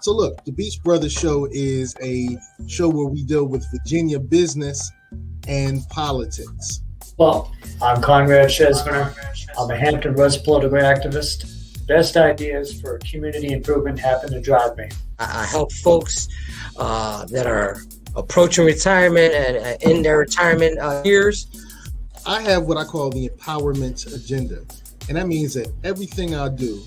So look, the Beach Brothers Show is a show where we deal with Virginia business and politics. Well, I'm Conrad Chesner. I'm a Hampton Roads political activist. Best ideas for community improvement happen to drive me. I help folks that are approaching retirement and in their retirement years. I have what I call the empowerment agenda, and that means that everything I do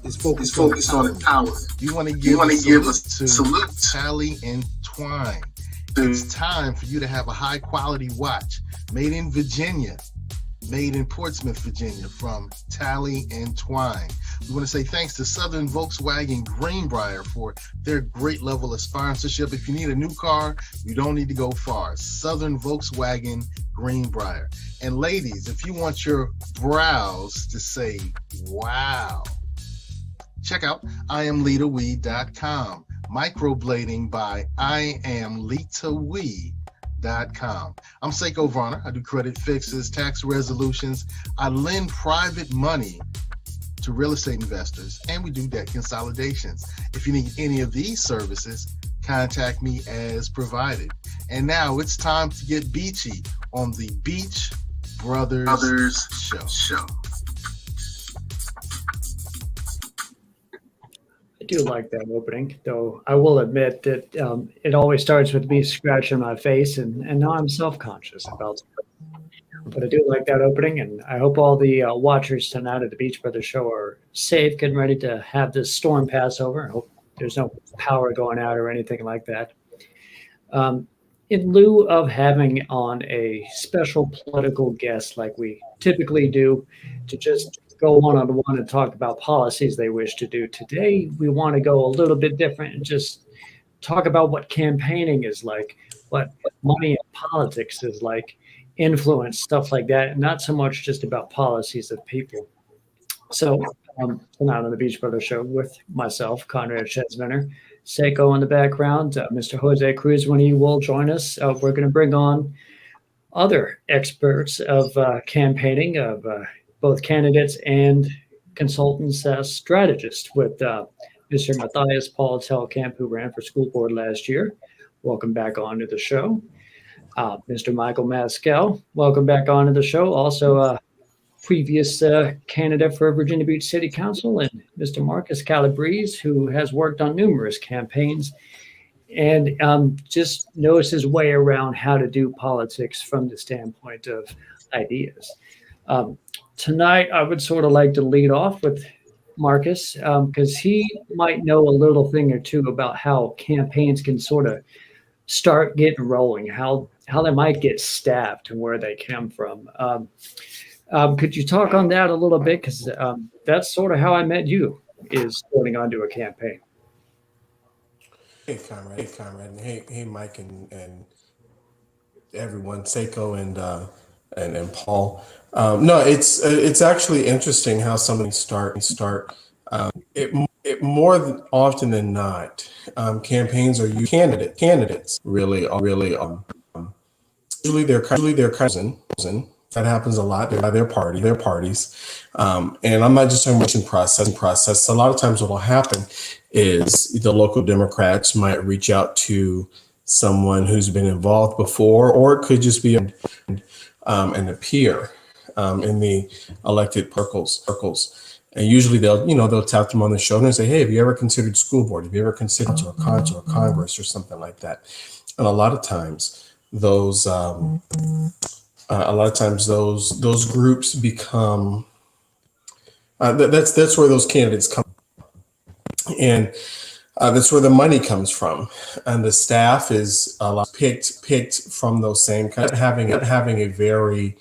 is focused on empowerment. You want to give a salute to Tally and Twine. It's time for you to have a high quality watch made in Virginia, made in Portsmouth, Virginia, from Tally and Twine. We want to say thanks to Southern Volkswagen Greenbrier for their great level of sponsorship. If you need a new car, you don't need to go far. Southern Volkswagen Greenbrier. And ladies, if you want your brows to say, wow, check out IamLitaWee.com. Microblading by IamLitaWee.com. I'm Seiko Varner. I do credit fixes, tax resolutions. I lend private money to real estate investors, and we do debt consolidations. If you need any of these services, contact me as provided. And now it's time to get beachy on the Beach Brothers Show. I do like that opening, though I will admit that it always starts with me scratching my face, and now I'm self-conscious about it. But I do like that opening, and I hope all the watchers tonight at the Beach Brothers Show are safe, getting ready to have this storm pass over. I hope there's no power going out or anything like that. In lieu of having on a special political guest like we typically do to just go one-on-one and talk about policies they wish to do, today we want to go a little bit different and just talk about what campaigning is like, what money and politics is like, influence, stuff like that, and not so much just about policies of people. So tonight on the Beach Brothers Show with myself, Conrad Chesner, Seiko in the background, Mr. Jose Cruz, when he will join us. We're going to bring on other experts of campaigning, of both candidates and consultants, strategists, with Mr. Matthias Paul Telkamp, who ran for school board last year. Welcome back onto the show. Mr. Michael Maskell, welcome back onto the show. Also a previous candidate for Virginia Beach City Council, and Mr. Marcus Calabrese, who has worked on numerous campaigns and just knows his way around how to do politics from the standpoint of ideas. Tonight, I would sort of like to lead off with Marcus, because he might know a little thing or two about how campaigns can sort of start getting rolling, how they might get staffed and where they come from. Could you talk on that a little bit? Because that's sort of how I met you, is going onto a campaign. Hey, Conrad. And hey, Mike and everyone, Seiko and Paul. No, it's actually interesting how somebody start. It more than often than not, campaigns are you candidates really. Usually they're cousin. That happens a lot. They're by their parties, and I'm not just talking about process. A lot of times, what will happen is the local Democrats might reach out to someone who's been involved before, or it could just be an peer in the elected circles. And usually they'll tap them on the shoulder and say, "Hey, have you ever considered school board? Have you ever considered to a Congress or something like that?" And a lot of times those groups become that's where those candidates come, and that's where the money comes from, and the staff is picked from those same kind of having a very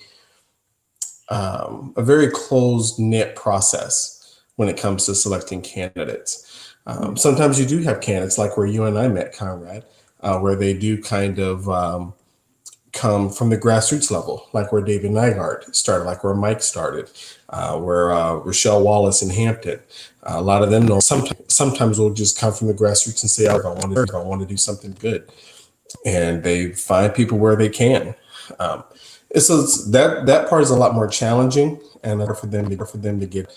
closed knit process when it comes to selecting candidates. Sometimes you do have candidates like where you and I met, Conrad, where they do kind of come from the grassroots level, like where David Nygaard started, like where Mike started, where Rochelle Wallace in Hampton. A lot of them know sometimes will just come from the grassroots and say, I want to do something good. And they find people where they can. That part is a lot more challenging, and for them to get.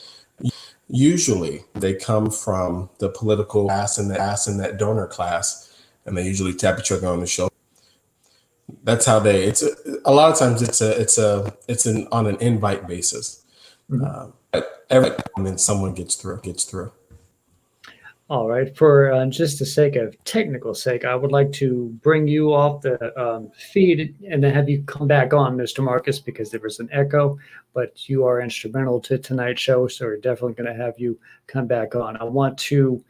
Usually, they come from the political class and that donor class, and they usually tap each other on the shoulder. That's how they. A lot of times it's on an invite basis. Mm-hmm. And then someone gets through. All right. For just the sake of technical sake, I would like to bring you off the feed and then have you come back on, Mr. Marcus, because there was an echo, but you are instrumental to tonight's show, so we're definitely going to have you come back on. I want to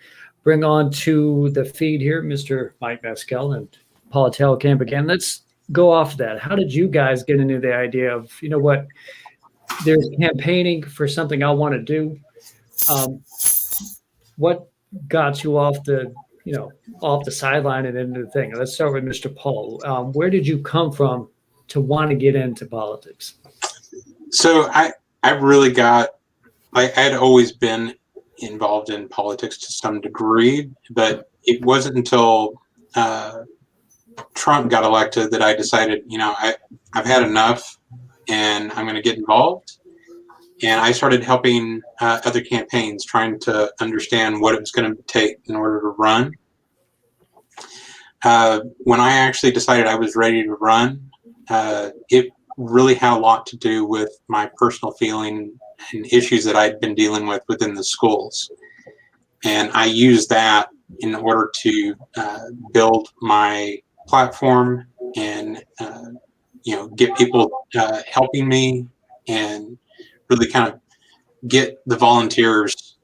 bring on to the feed here Mr. Mike Mescal and Paula Telkamp again. Let's go off that. How did you guys get into the idea of, you know what, there's campaigning for something I want to do? What got you off the sideline and into the thing? Let's start with Mr. Paul. Where did you come from to want to get into politics? So I really got, I had always been involved in politics to some degree, but it wasn't until Trump got elected that I decided, I've had enough and I'm going to get involved. And I started helping other campaigns, trying to understand what it was going to take in order to run. When I actually decided I was ready to run, it really had a lot to do with my personal feeling and issues that I'd been dealing with within the schools. And I used that in order to build my platform and, get people helping me and really kind of get the volunteers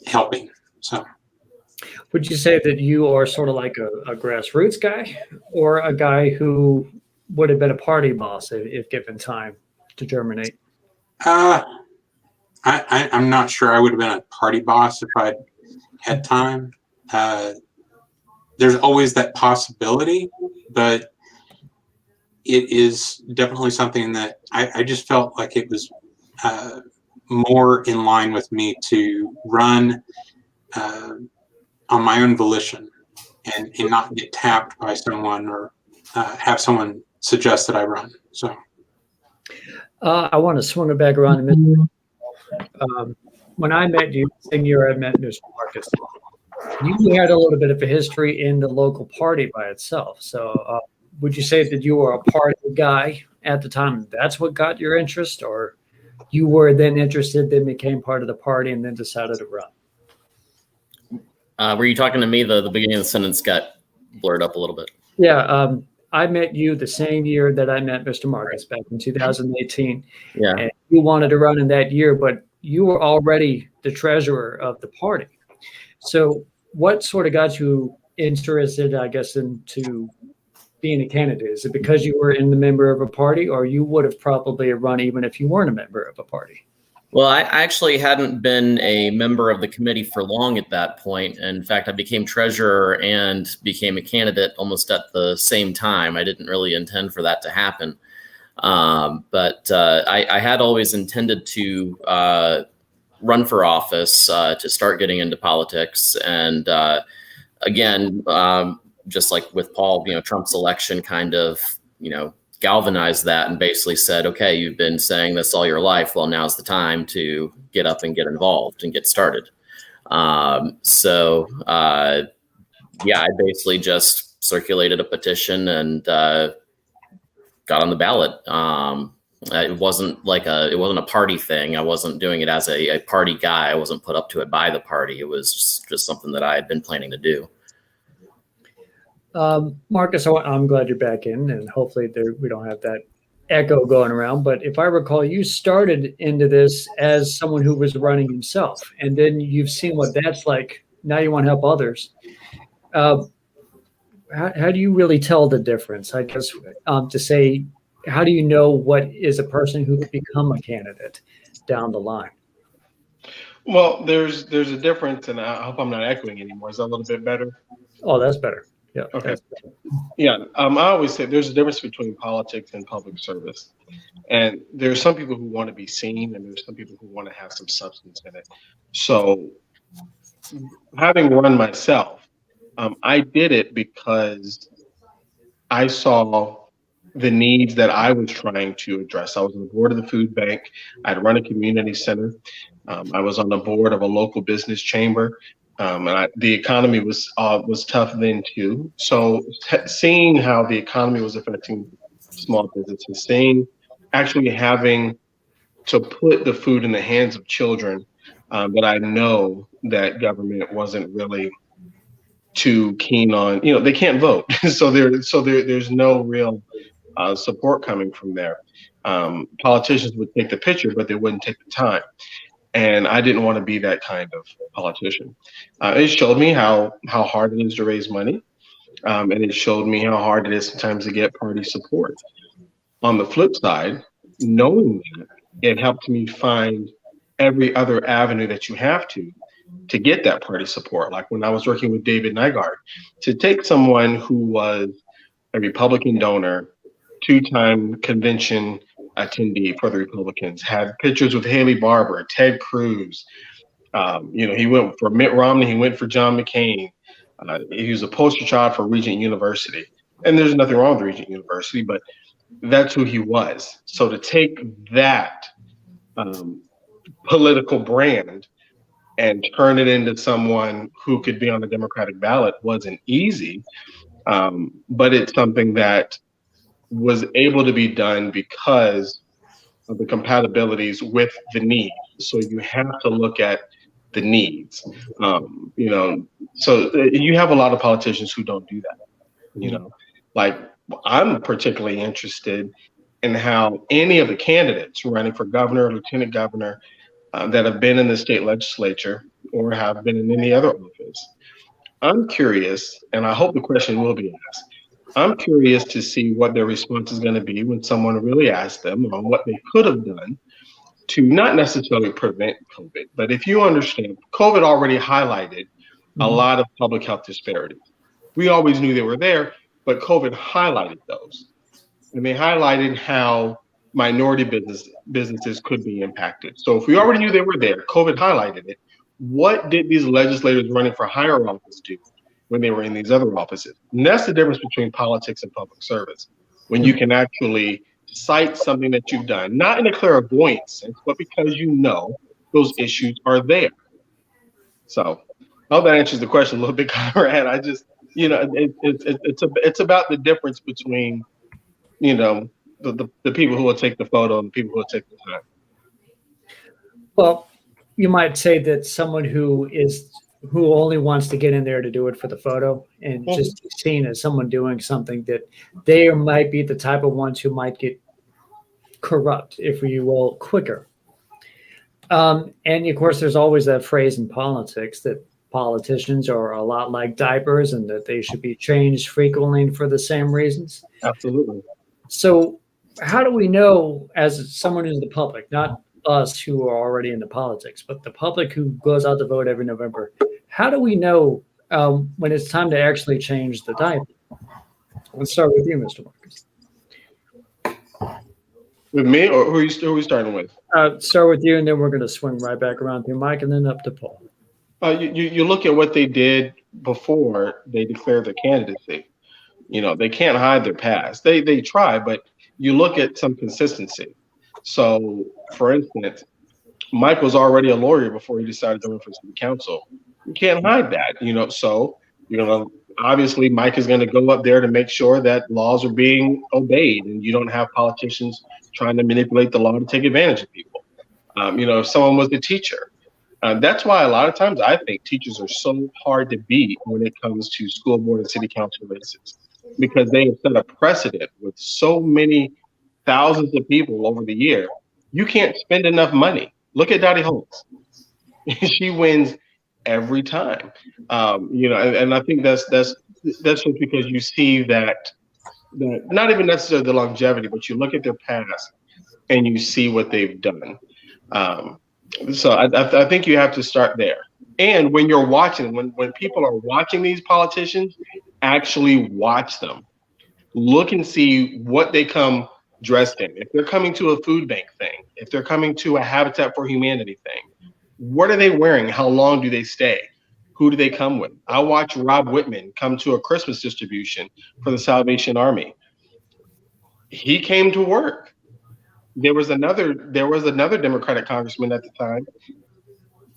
helping. So, would you say that you are sort of like a grassroots guy, or a guy who would have been a party boss if given time to germinate? I'm not sure I would have been a party boss if I'd had time. There's always that possibility, but it is definitely something that I just felt like it was more in line with me to run on my own volition and not get tapped by someone or have someone suggest that I run. So I want to swing it back around a minute. When I met you, the same year I met Mr. Marcus, you had a little bit of a history in the local party by itself. So would you say that you were a party guy at the time? That's what got your interest, or you were then interested, then became part of the party, and then decided to run? Were you talking to me? The beginning of the sentence got blurred up a little bit. Yeah. I met you the same year that I met Mr. Marcus, back in 2018. Yeah. And you wanted to run in that year, but you were already the treasurer of the party. So what sort of got you interested, I guess, into being a candidate? Is it because you were in the member of a party, or you would have probably run even if you weren't a member of a party? Well, I actually hadn't been a member of the committee for long at that point. In fact, I became treasurer and became a candidate almost at the same time. I didn't really intend for that to happen. But I had always intended to run for office, to start getting into politics. And again, just like with Paul, Trump's election kind of, galvanized that and basically said, okay, you've been saying this all your life. Well, now's the time to get up and get involved and get started. I basically just circulated a petition and got on the ballot. It wasn't a party thing. I wasn't doing it as a party guy. I wasn't put up to it by the party. It was just something that I had been planning to do. Marcus, I'm glad you're back in, and hopefully we don't have that echo going around. But if I recall, you started into this as someone who was running himself, and then you've seen what that's like. Now you want to help others. How do you really tell the difference? I guess to say, how do you know what is a person who could become a candidate down the line? Well, there's a difference, and I hope I'm not echoing anymore. Is that a little bit better? Oh, that's better. Yeah. Okay. Yeah. I always say there's a difference between politics and public service. And there's some people who want to be seen, and there's some people who want to have some substance in it. So having run myself, I did it because I saw the needs that I was trying to address. I was on the board of the food bank. I'd run a community center. I was on the board of a local business chamber. And the economy was tough then too. So seeing how the economy was affecting small businesses, actually having to put the food in the hands of children, that I know that government wasn't really too keen on. They can't vote, so there's no real support coming from there. Politicians would take the picture, but they wouldn't take the time. And I didn't want to be that kind of politician. It showed me how hard it is to raise money, and it showed me how hard it is sometimes to get party support. On the flip side, knowing that, it helped me find every other avenue that you have to get that party support. Like when I was working with David Nygaard, to take someone who was a Republican donor, two-time convention attendee for the Republicans, had pictures with Haley Barbour, Ted Cruz. He went for Mitt Romney, he went for John McCain. He was a poster child for Regent University. And there's nothing wrong with Regent University, but that's who he was. So to take that political brand and turn it into someone who could be on the Democratic ballot wasn't easy, but it's something that was able to be done because of the compatibilities with the needs. So you have to look at the needs. So you have a lot of politicians who don't do that. Like I'm particularly interested in how any of the candidates running for governor, lieutenant governor, that have been in the state legislature or have been in any other office. I'm curious, and I hope the question will be asked. I'm curious to see what their response is going to be when someone really asks them on what they could have done to not necessarily prevent COVID, but if you understand, COVID already highlighted a lot of public health disparities. We always knew they were there, but COVID highlighted those. And they highlighted how minority businesses could be impacted. So if we already knew they were there, COVID highlighted it. What did these legislators running for higher office do when they were in these other offices? And that's the difference between politics and public service. When you can actually cite something that you've done, not in a clairvoyant sense, but because those issues are there. So I hope that answers the question a little bit, Conrad. I just, it's about the difference between, the people who will take the photo and the people who will take the time. Well, you might say that someone who only wants to get in there to do it for the photo and just be seen as someone doing something, that they might be the type of ones who might get corrupt, if you will, quicker. And of course, there's always that phrase in politics that politicians are a lot like diapers and that they should be changed frequently for the same reasons. Absolutely. So how do we know, as someone in the public, not us who are already into politics, but the public who goes out to vote every November, how do we know when it's time to actually change the diaper? Let's start with you, Mr. Marcus. With me, or who are we starting with? Start with you, and then we're going to swing right back around through Mike, and then up to Paul. You look at what they did before they declared their candidacy. They can't hide their past. They try, but you look at some consistency. So, for instance, Mike was already a lawyer before he decided to run for city council. You can't hide that, So, obviously, Mike is going to go up there to make sure that laws are being obeyed, and you don't have politicians trying to manipulate the law to take advantage of people. If someone was a teacher, that's why a lot of times I think teachers are so hard to beat when it comes to school board and city council races, because they have set a precedent with so many thousands of people over the year. You can't spend enough money. Look at Dottie Holmes. She wins every time. And I think that's just because you see that not even necessarily the longevity, but you look at their past and you see what they've done. So I think you have to start there. And when you're watching, when people are watching these politicians, actually watch them. Look and see what they come dressed in. If they're coming to a food bank thing, if they're coming to a Habitat for Humanity thing, what are they wearing? How long do they stay? Who do they come with? I watched Rob Whitman come to a Christmas distribution for the Salvation Army. he came to work. There was another Democratic congressman at the time.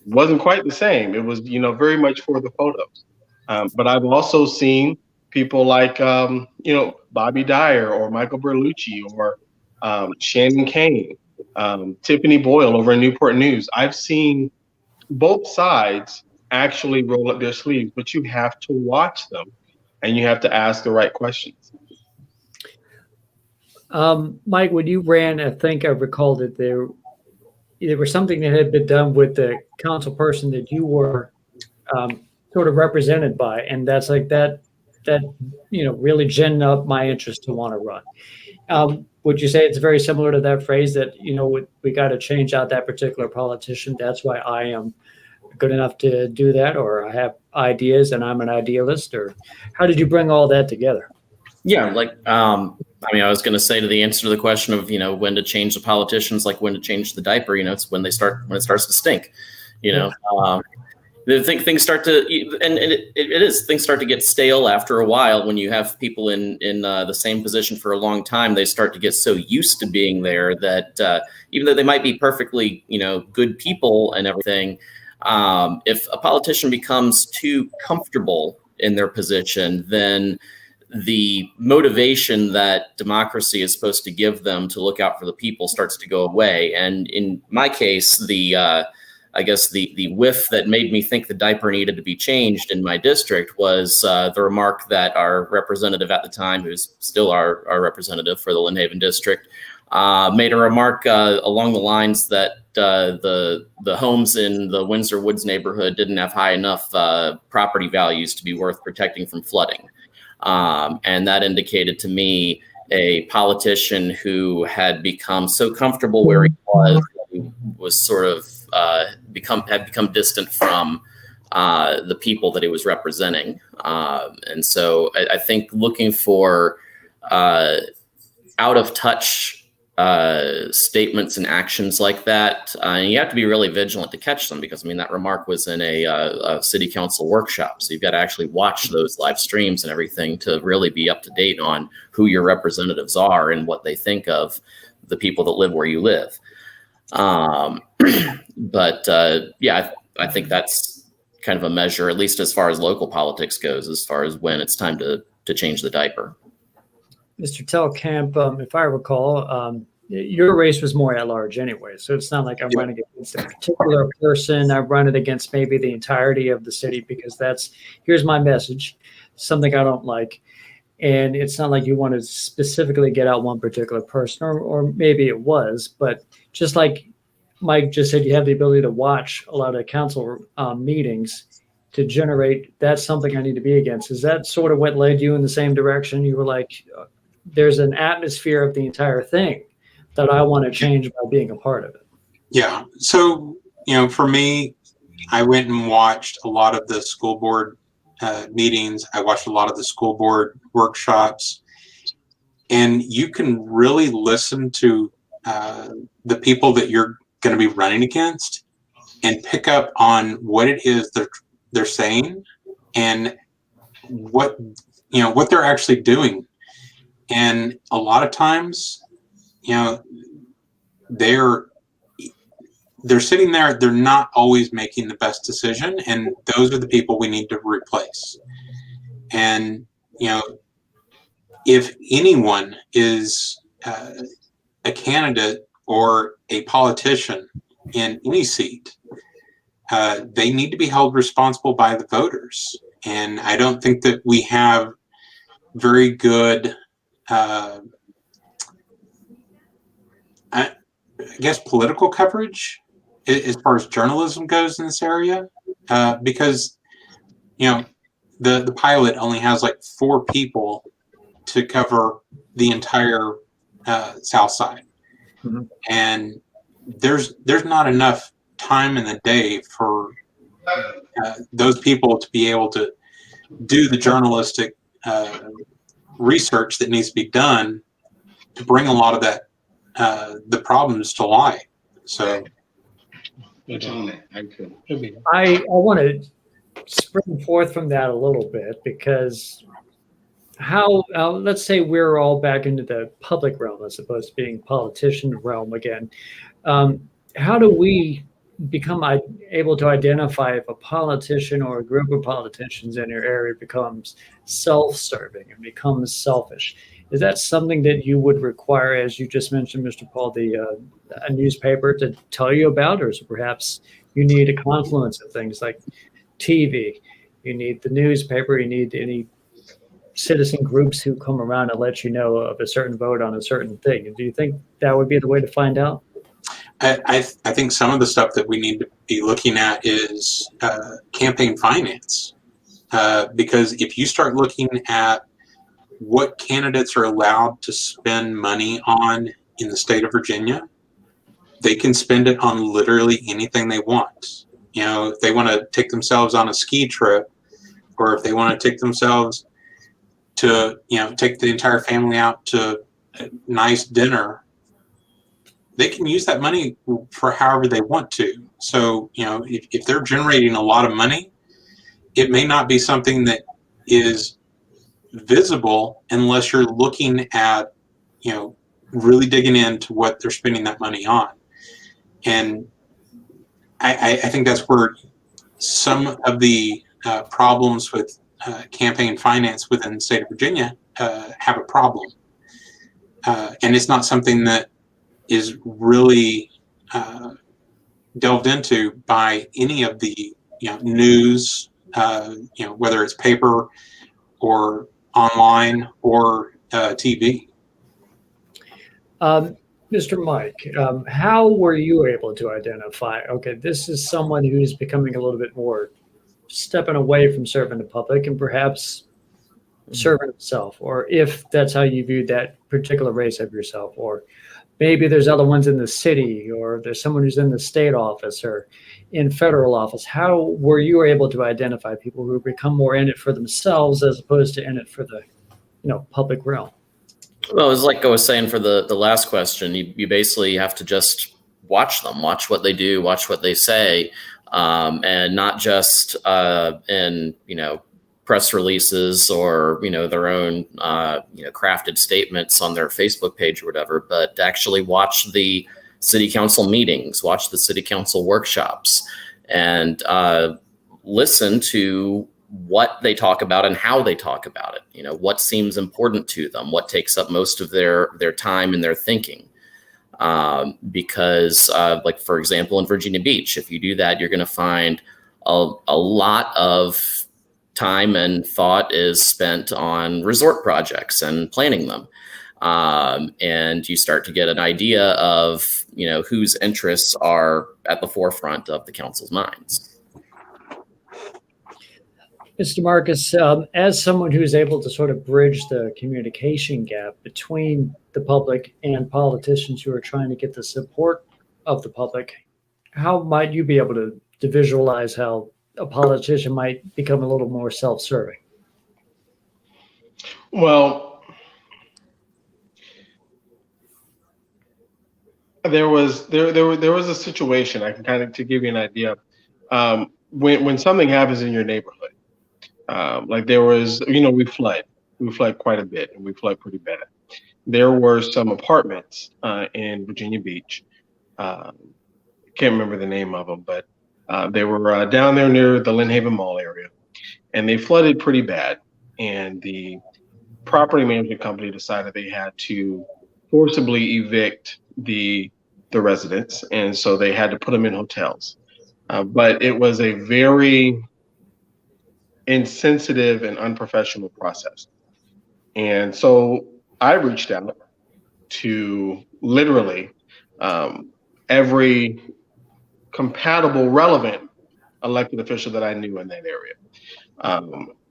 Wasn't quite the same. It was, very much for the photos. But I've also seen people like, Bobby Dyer or Michael Berlucci or Shannon Kane, Tiffany Boyle over in Newport News. I've seen both sides actually roll up their sleeves, but you have to watch them and you have to ask the right questions. Mike, when you ran, I think I recall that there was something that had been done with the council person that you were sort of represented by, and that's like that really ginned up my interest to want to run. Would you say it's very similar to that phrase that we got to change out that particular politician? That's why I am good enough to do that, or I have ideas and I'm an idealist, or how did you bring all that together? Yeah, I was going to say to the answer to the question of when to change the politicians, like when to change the diaper. It's when it starts to stink. Things start to, and things start to get stale after a while when you have people in the same position for a long time. They start to get so used to being there that even though they might be perfectly good people and everything, if a politician becomes too comfortable in their position, then the motivation that democracy is supposed to give them to look out for the people starts to go away. And in my case, I guess the whiff that made me think the diaper needed to be changed in my district was the remark that our representative at the time, who's still our representative for the Lynn Haven district, made a remark along the lines that the homes in the Windsor Woods neighborhood didn't have high enough property values to be worth protecting from flooding. And that indicated to me a politician who had become so comfortable where he was sort of become distant from the people that he was representing. And so I think looking for out of touch statements and actions like that, and you have to be really vigilant to catch them, because that remark was in a city council workshop, so you've got to actually watch those live streams and everything to really be up to date on who your representatives are and what they think of the people that live where you live. But I think that's kind of a measure, at least as far as local politics goes, as far as when it's time to change the diaper. Mr. Telkamp, if I recall, your race was more at large anyway, so it's not like I'm running against a particular person. I run it against maybe the entirety of the city, because here's my message, something I don't like. And it's not like you want to specifically get out one particular person, or maybe it was, but just like Mike just said, you have the ability to watch a lot of council meetings to generate, that's something I need to be against. Is that sort of what led you in the same direction? You were like, there's an atmosphere of the entire thing that I want to change by being a part of it. Yeah. So, for me, I went and watched a lot of the school board meetings. I watched a lot of the school board workshops, and you can really listen to the people that you're going to be running against and pick up on what it is they're saying and what they're actually doing. And a lot of times, they're sitting there, they're not always making the best decision, and those are the people we need to replace. And if anyone is a candidate or a politician in any seat, they need to be held responsible by the voters. And I don't think that we have very good I guess political coverage as far as journalism goes in this area, because the pilot only has like 4 people to cover the entire South Side, and there's not enough time in the day for those people to be able to do the journalistic research that needs to be done to bring a lot of that the problems to light. So I want to spring forth from that a little bit, because how let's say we're all back into the public realm as opposed to being politician realm again. How do we become able to identify if a politician or a group of politicians in your area becomes self-serving and becomes selfish? Is that something that you would require, as you just mentioned, Mr. Paul, a newspaper to tell you about, or is it perhaps you need a confluence of things like TV, you need the newspaper, you need any citizen groups who come around and let you know of a certain vote on a certain thing? Do you think that would be the way to find out? I think some of the stuff that we need to be looking at is campaign finance, because if you start looking at what candidates are allowed to spend money on in the state of Virginia, they can spend it on literally anything they want. You know, if they want to take themselves on a ski trip, or if they want to take themselves to, you know, take the entire family out to a nice dinner, they can use that money for however they want to. So, you know, if they're generating a lot of money, it may not be something that is visible unless you're looking at, you know, really digging into what they're spending that money on. And I think that's where some of the problems with campaign finance within the state of Virginia have a problem. And it's not something that is really delved into by any of the, you know, news, you know, whether it's paper or online or TV. Mr. Mike, how were you able to identify, okay, this is someone who's becoming a little bit more stepping away from serving the public and perhaps serving himself, or if that's how you viewed that particular race of yourself, or maybe there's other ones in the city, or there's someone who's in the state office or in federal office. How were you able to identify people who become more in it for themselves as opposed to in it for the, you know, public realm? Well, it's like I was saying for the last question, you basically have to just watch them, watch what they do, watch what they say, and not just in, you know, press releases or, you know, their own, you know, crafted statements on their Facebook page or whatever, but actually watch the city council meetings, watch the city council workshops, and listen to what they talk about and how they talk about it. You know, what seems important to them, what takes up most of their time and their thinking. Because like, for example, in Virginia Beach, if you do that, you're going to find a lot of time and thought is spent on resort projects and planning them. And you start to get an idea of, you know, whose interests are at the forefront of the council's minds. Mr. Marcus, as someone who's able to sort of bridge the communication gap between the public and politicians who are trying to get the support of the public, how might you be able to visualize how a politician might become a little more self-serving? Well, there was a situation, I can kind of, to give you an idea, when something happens in your neighborhood, like there was, you know, we flood quite a bit, and we flood pretty bad. There were some apartments in Virginia Beach. Can't remember the name of them, but they were down there near the Lynn Haven Mall area, and they flooded pretty bad. And the property management company decided they had to forcibly evict the residents, and so they had to put them in hotels. But it was a very insensitive and unprofessional process. And so I reached out to literally every compatible, relevant elected official that I knew in that area.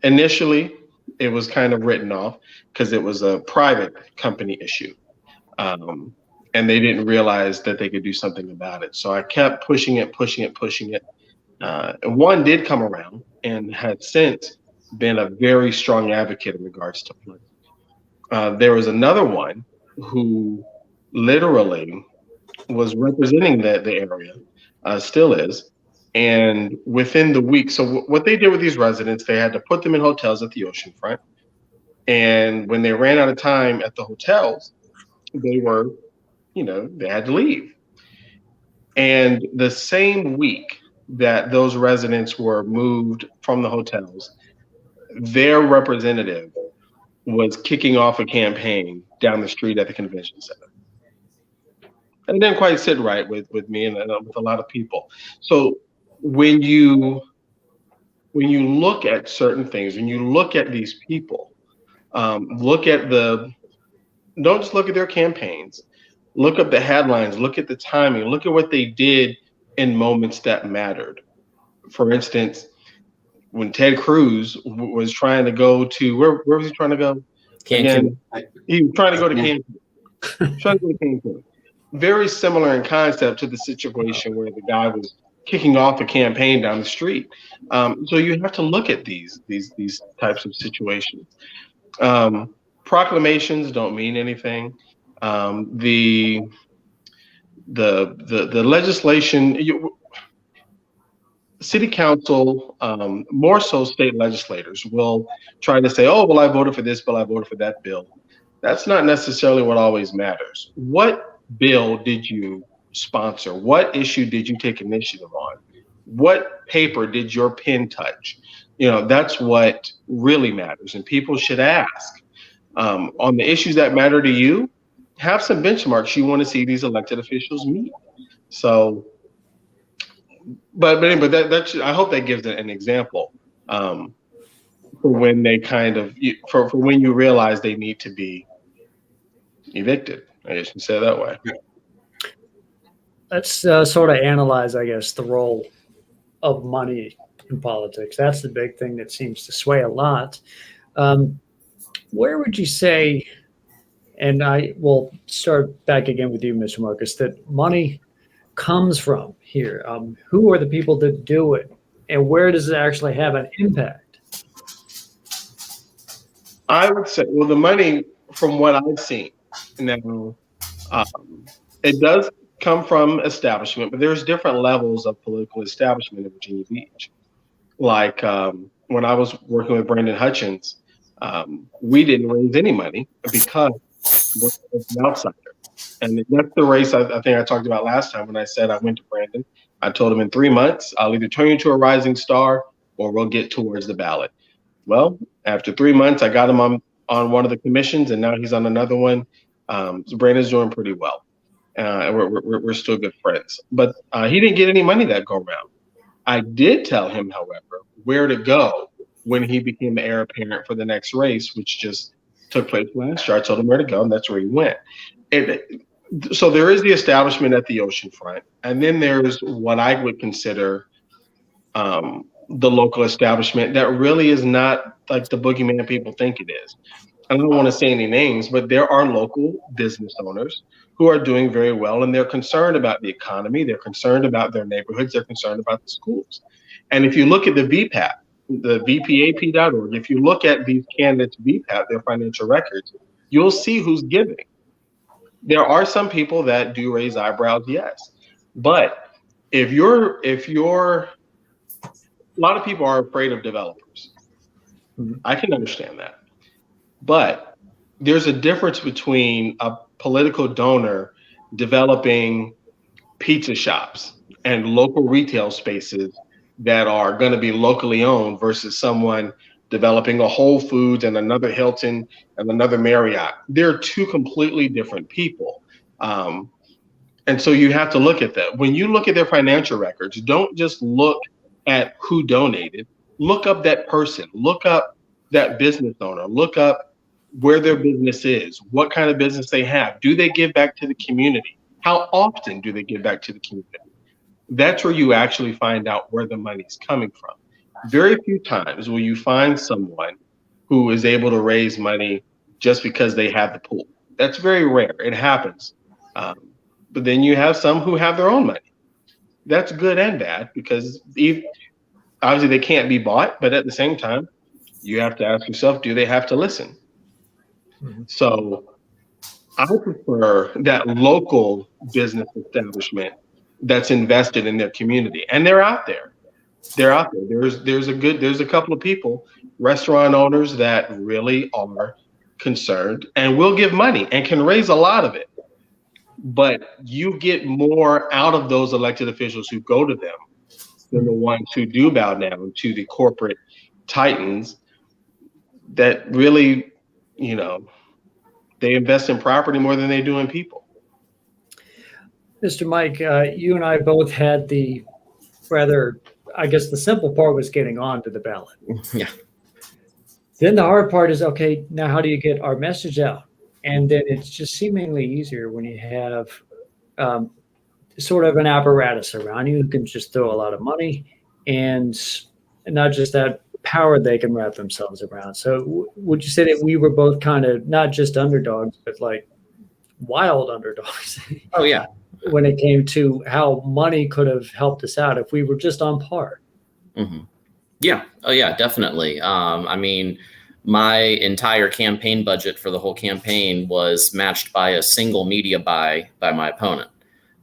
Initially, it was kind of written off because it was a private company issue. And they didn't realize that they could do something about it. So I kept pushing it. And one did come around and had since been a very strong advocate in regards to flooding. There was another one who literally was representing the area, still is. And within the week, so what they did with these residents, they had to put them in hotels at the oceanfront. And when they ran out of time at the hotels, they were, they had to leave. And the same week that those residents were moved from the hotels, their representative was kicking off a campaign down the street at the convention center. And it didn't quite sit right with me and with a lot of people. So when you look at certain things, when you look at these people, don't just look at their campaigns, look up the headlines, look at the timing, look at what they did in moments that mattered. For instance, when Ted Cruz was trying to go to, where was he trying to go? Cancun. He was trying to go to Cancun. Very similar in concept to the situation where the guy was kicking off a campaign down the street. So you have to look at these types of situations. Proclamations don't mean anything. The legislation, city council, more so state legislators will try to say, oh, well, I voted for this bill, I voted for that bill. That's not necessarily what always matters. What bill did you sponsor? What issue did you take initiative on? What paper did your pen touch? That's what really matters. And people should ask, on the issues that matter to you, have some benchmarks you want to see these elected officials meet. So, but I hope that gives an example for when they for when you realize they need to be evicted. I guess you say it that way. Let's sort of analyze, I guess, the role of money in politics. That's the big thing that seems to sway a lot. Where would you say, and I will start back again with you, Mr. Marcus, that money comes from here? Who are the people that do it, and where does it actually have an impact? I would say, well, the money, from what I've seen, now, it does come from establishment, but there's different levels of political establishment in Virginia Beach. Like when I was working with Brandon Hutchins, we didn't raise any money because we're an outsider. And that's the race I think I talked about last time when I said I went to Brandon. I told him in 3 months, I'll either turn you into a rising star or we'll get towards the ballot. Well, after 3 months, I got him on one of the commissions, and now he's on another one. So Brandon's doing pretty well. And we're still good friends. But he didn't get any money that go around. I did tell him, however, where to go when he became the heir apparent for the next race, which just took place last year. I told him where to go, and that's where he went. So there is the establishment at the oceanfront, and then there's what I would consider the local establishment that really is not like the boogeyman people think it is. I don't want to say any names, but there are local business owners who are doing very well, and they're concerned about the economy. They're concerned about their neighborhoods. They're concerned about the schools. And if you look at the VPAP, the VPAP.org, if you look at these candidates' VPAP, their financial records, you'll see who's giving. There are some people that do raise eyebrows, yes. But if you're, a lot of people are afraid of developers. I can understand that. But there's a difference between a political donor developing pizza shops and local retail spaces that are going to be locally owned versus someone developing a Whole Foods and another Hilton and another Marriott. They're two completely different people. And so you have to look at that. When you look at their financial records, don't just look at who donated. Look up that person. Look up that business owner. Look up where their business is, what kind of business they have. Do they give back to the community? How often do they give back to the community? That's where you actually find out where the money's coming from. Very few times will you find someone who is able to raise money just because they have the pool. That's very rare. It happens. But then you have some who have their own money. That's good and bad because obviously they can't be bought, but at the same time, you have to ask yourself, do they have to listen? Mm-hmm. So I prefer that local business establishment that's invested in their community, and they're out there. They're out there. There's a couple of people, restaurant owners that really are concerned and will give money and can raise a lot of it. But you get more out of those elected officials who go to them than the ones who do bow down to the corporate titans that really, they invest in property more than they do in people. Mr. Mike, you and I both had the rather, I guess the simple part was getting onto the ballot. Yeah. Then the hard part is, okay, now how do you get our message out? And then it's just seemingly easier when you have sort of an apparatus around you who can just throw a lot of money, and not just that, power they can wrap themselves around. So would you say that we were both kind of not just underdogs, but like wild underdogs? Oh, yeah. When it came to how money could have helped us out if we were just on par. Mm-hmm. Yeah. Oh, yeah, definitely. I mean, my entire campaign budget for the whole campaign was matched by a single media buy by my opponent.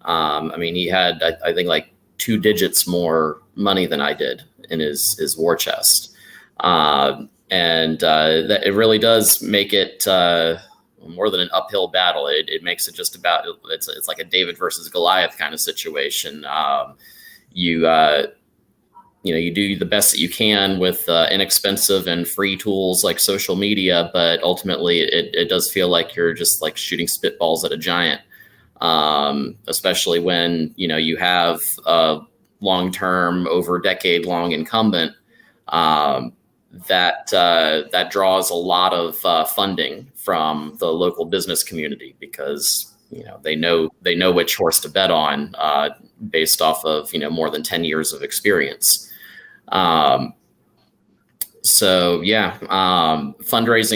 I mean, he had, I think, like 2 digits more money than I did in his war chest. And that it really does make it more than an uphill battle. It makes it just about, it's like a David versus Goliath kind of situation. You do the best that you can with inexpensive and free tools like social media, but ultimately it does feel like you're just like shooting spitballs at a giant, especially when, you have a long-term, over decade-long incumbent that draws a lot of funding from the local business community because they know which horse to bet on based off of more than 10 years of experience. Fundraising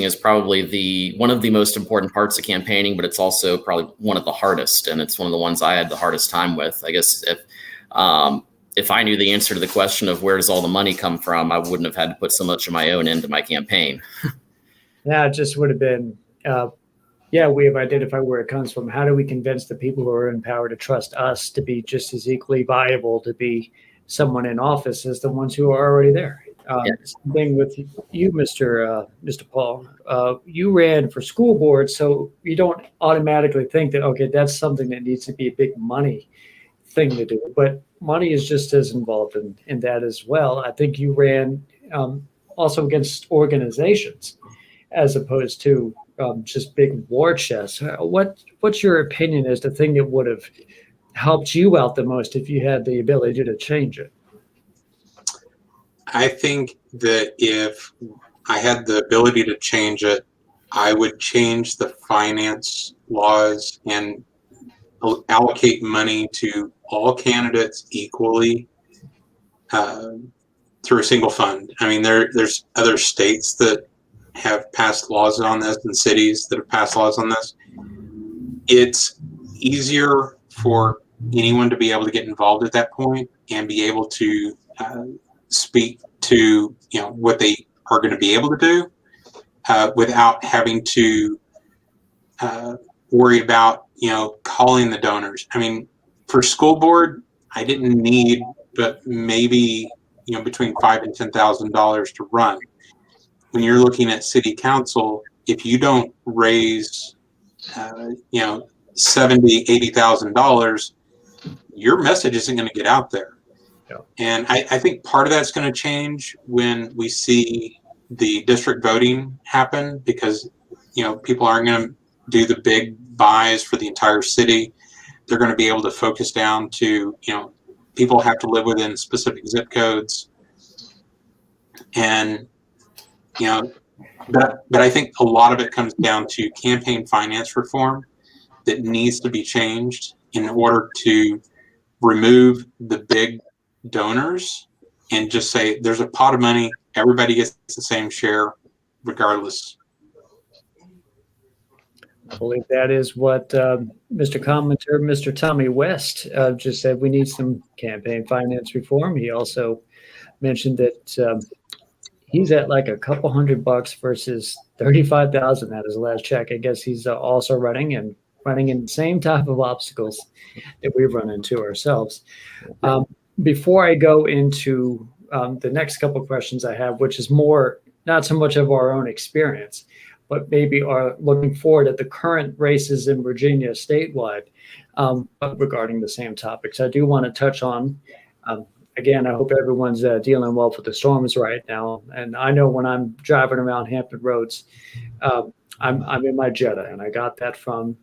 is probably one of the most important parts of campaigning, but it's also probably one of the hardest, and it's one of the ones I had the hardest time with. I guess if I knew the answer to the question of where does all the money come from, I wouldn't have had to put so much of my own into my campaign. Yeah, it just would have been, we have identified where it comes from. How do we convince the people who are in power to trust us to be just as equally viable to be someone in office as the ones who are already there? Same thing with you, Mr. Paul. You ran for school board, so you don't automatically think that, okay, that's something that needs to be a big money thing to do. But money is just as involved in that as well. I think you ran also against organizations as opposed to just big war chests. What's your opinion as the thing that would have helped you out the most if you had the ability to change it? I think that if I had the ability to change it, I would change the finance laws and allocate money to all candidates equally through a single fund. I mean, there's other states that have passed laws on this and cities that have passed laws on this. It's easier for anyone to be able to get involved at that point and be able to speak to what they are going to be able to do without having to worry about calling the donors. I mean, for school board, I didn't need but maybe between $5,000 and $10,000 to run. When you're looking at city council, if you don't raise $70,000, $80,000, your message isn't going to get out there. Yeah. And I think part of that's going to change when we see the district voting happen, because people aren't going to do the big buys for the entire city. They're going to be able to focus down to people have to live within specific zip codes, and but I think a lot of it comes down to campaign finance reform that needs to be changed in order to remove the big donors and just say there's a pot of money, everybody gets the same share regardless. I believe that is what Mr. Commenter, Mr. Tommy West just said. We need some campaign finance reform. He also mentioned that he's at like a couple $100 versus 35,000 at his last check. I guess he's also running in the same type of obstacles that we run into ourselves. Before I go into the next couple of questions I have, which is more not so much of our own experience, but maybe are looking forward at the current races in Virginia statewide, but regarding the same topics. I do want to touch on, again, I hope everyone's dealing well with the storms right now. And I know when I'm driving around Hampton roads, I'm in my Jetta, and I got that from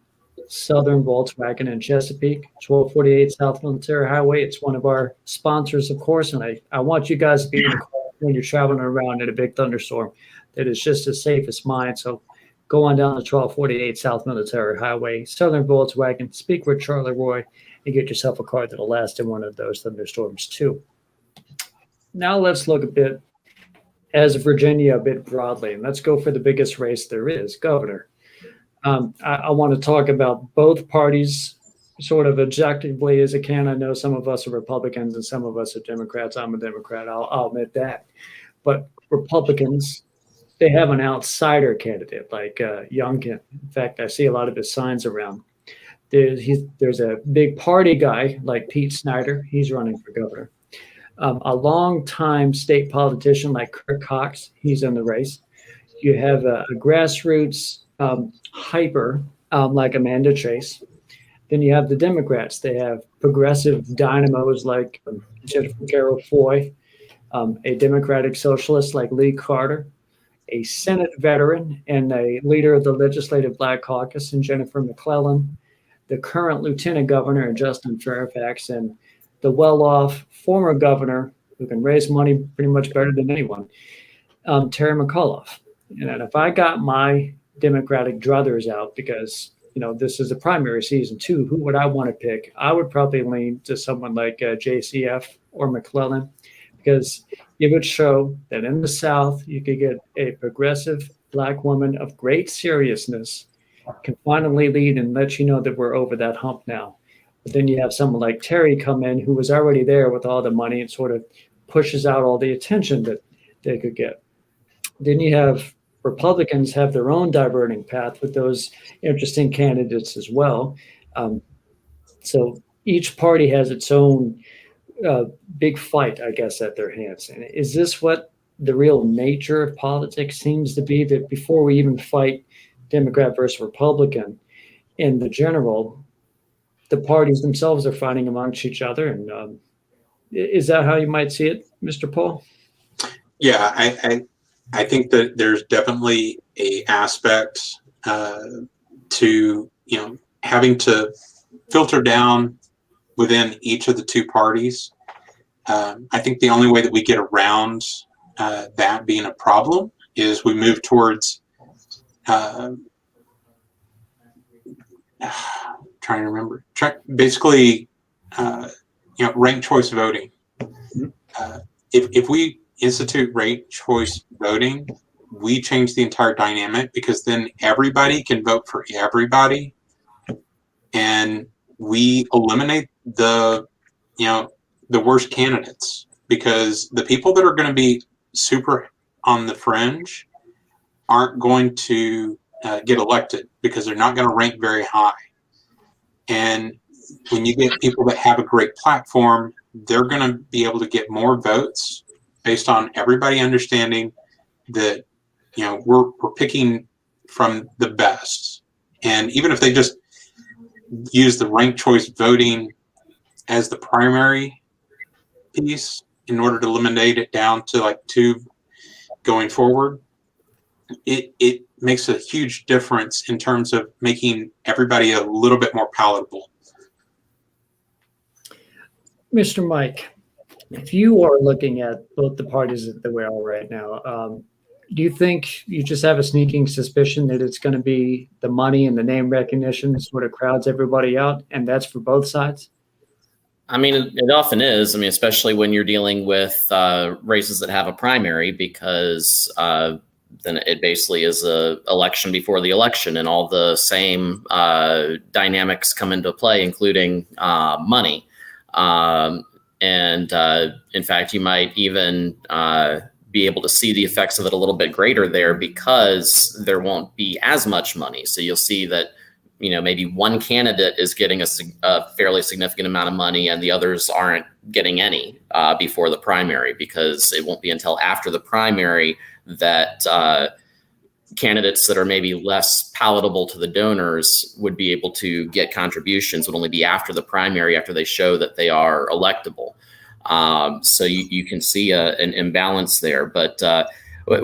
Southern Volkswagen in Chesapeake, 1248 South Military Highway. It's one of our sponsors, of course, and I want you guys to be in the car when you're traveling around in a big thunderstorm. That is just as safe as mine. So go on down to 1248 South Military Highway, Southern Volkswagen, speak with Charlie Roy, and get yourself a car that'll last in one of those thunderstorms too. Now let's look a bit as Virginia a bit broadly, and let's go for the biggest race there is, governor. I want to talk about both parties sort of objectively as I can. I know some of us are Republicans and some of us are Democrats. I'm a Democrat. I'll admit that. But Republicans, they have an outsider candidate like Youngkin. In fact, I see a lot of his signs around. There's a big party guy like Pete Snyder. He's running for governor. A longtime state politician like Kirk Cox. He's in the race. You have a grassroots hyper like Amanda Chase. Then you have the Democrats. They have progressive dynamos like Jennifer Carroll Foy, a Democratic socialist like Lee Carter, a Senate veteran and a leader of the Legislative Black Caucus in Jennifer McClellan, the current Lieutenant Governor Justin Fairfax, and the well-off former governor who can raise money pretty much better than anyone, Terry McAuliffe. And if I got my Democratic druthers out, because this is a primary season too, who would I want to pick? I would probably lean to someone like JCF or McClellan, because it would show that in the South you could get a progressive Black woman of great seriousness can finally lead and let you know that we're over that hump now. But then you have someone like Terry come in who was already there with all the money and sort of pushes out all the attention that they could get. Then you have Republicans have their own diverting path with those interesting candidates as well. So each party has its own big fight, I guess, at their hands. And is this what the real nature of politics seems to be, that before we even fight Democrat versus Republican in the general, the parties themselves are fighting amongst each other? And is that how you might see it, Mr. Paul? Yeah, I think that there's definitely a aspect to having to filter down within each of the two parties. I think the only way that we get around that being a problem is we move towards trying to remember. Basically, ranked choice voting. If we institute ranked choice voting, we change the entire dynamic, because then everybody can vote for everybody, and we eliminate the worst candidates, because the people that are going to be super on the fringe aren't going to get elected because they're not going to rank very high. And when you get people that have a great platform, they're going to be able to get more votes based on everybody understanding that we're picking from the best. And even if they just use the ranked choice voting as the primary piece in order to eliminate it down to like 2 going forward, it makes a huge difference in terms of making everybody a little bit more palatable. Mr. Mike, if you are looking at both the parties that we are right now, do you think you just have a sneaking suspicion that it's going to be the money and the name recognition that sort of crowds everybody out, and that's for both sides? I mean, it often is. I mean, especially when you're dealing with races that have a primary, because then it basically is a election before the election, and all the same dynamics come into play, including money. And in fact, you might even be able to see the effects of it a little bit greater there, because there won't be as much money. So you'll see that maybe one candidate is getting a fairly significant amount of money and the others aren't getting any before the primary, because it won't be until after the primary that candidates that are maybe less palatable to the donors would be able to get contributions. Would only be after the primary, after they show that they are electable. So you can see an imbalance there. But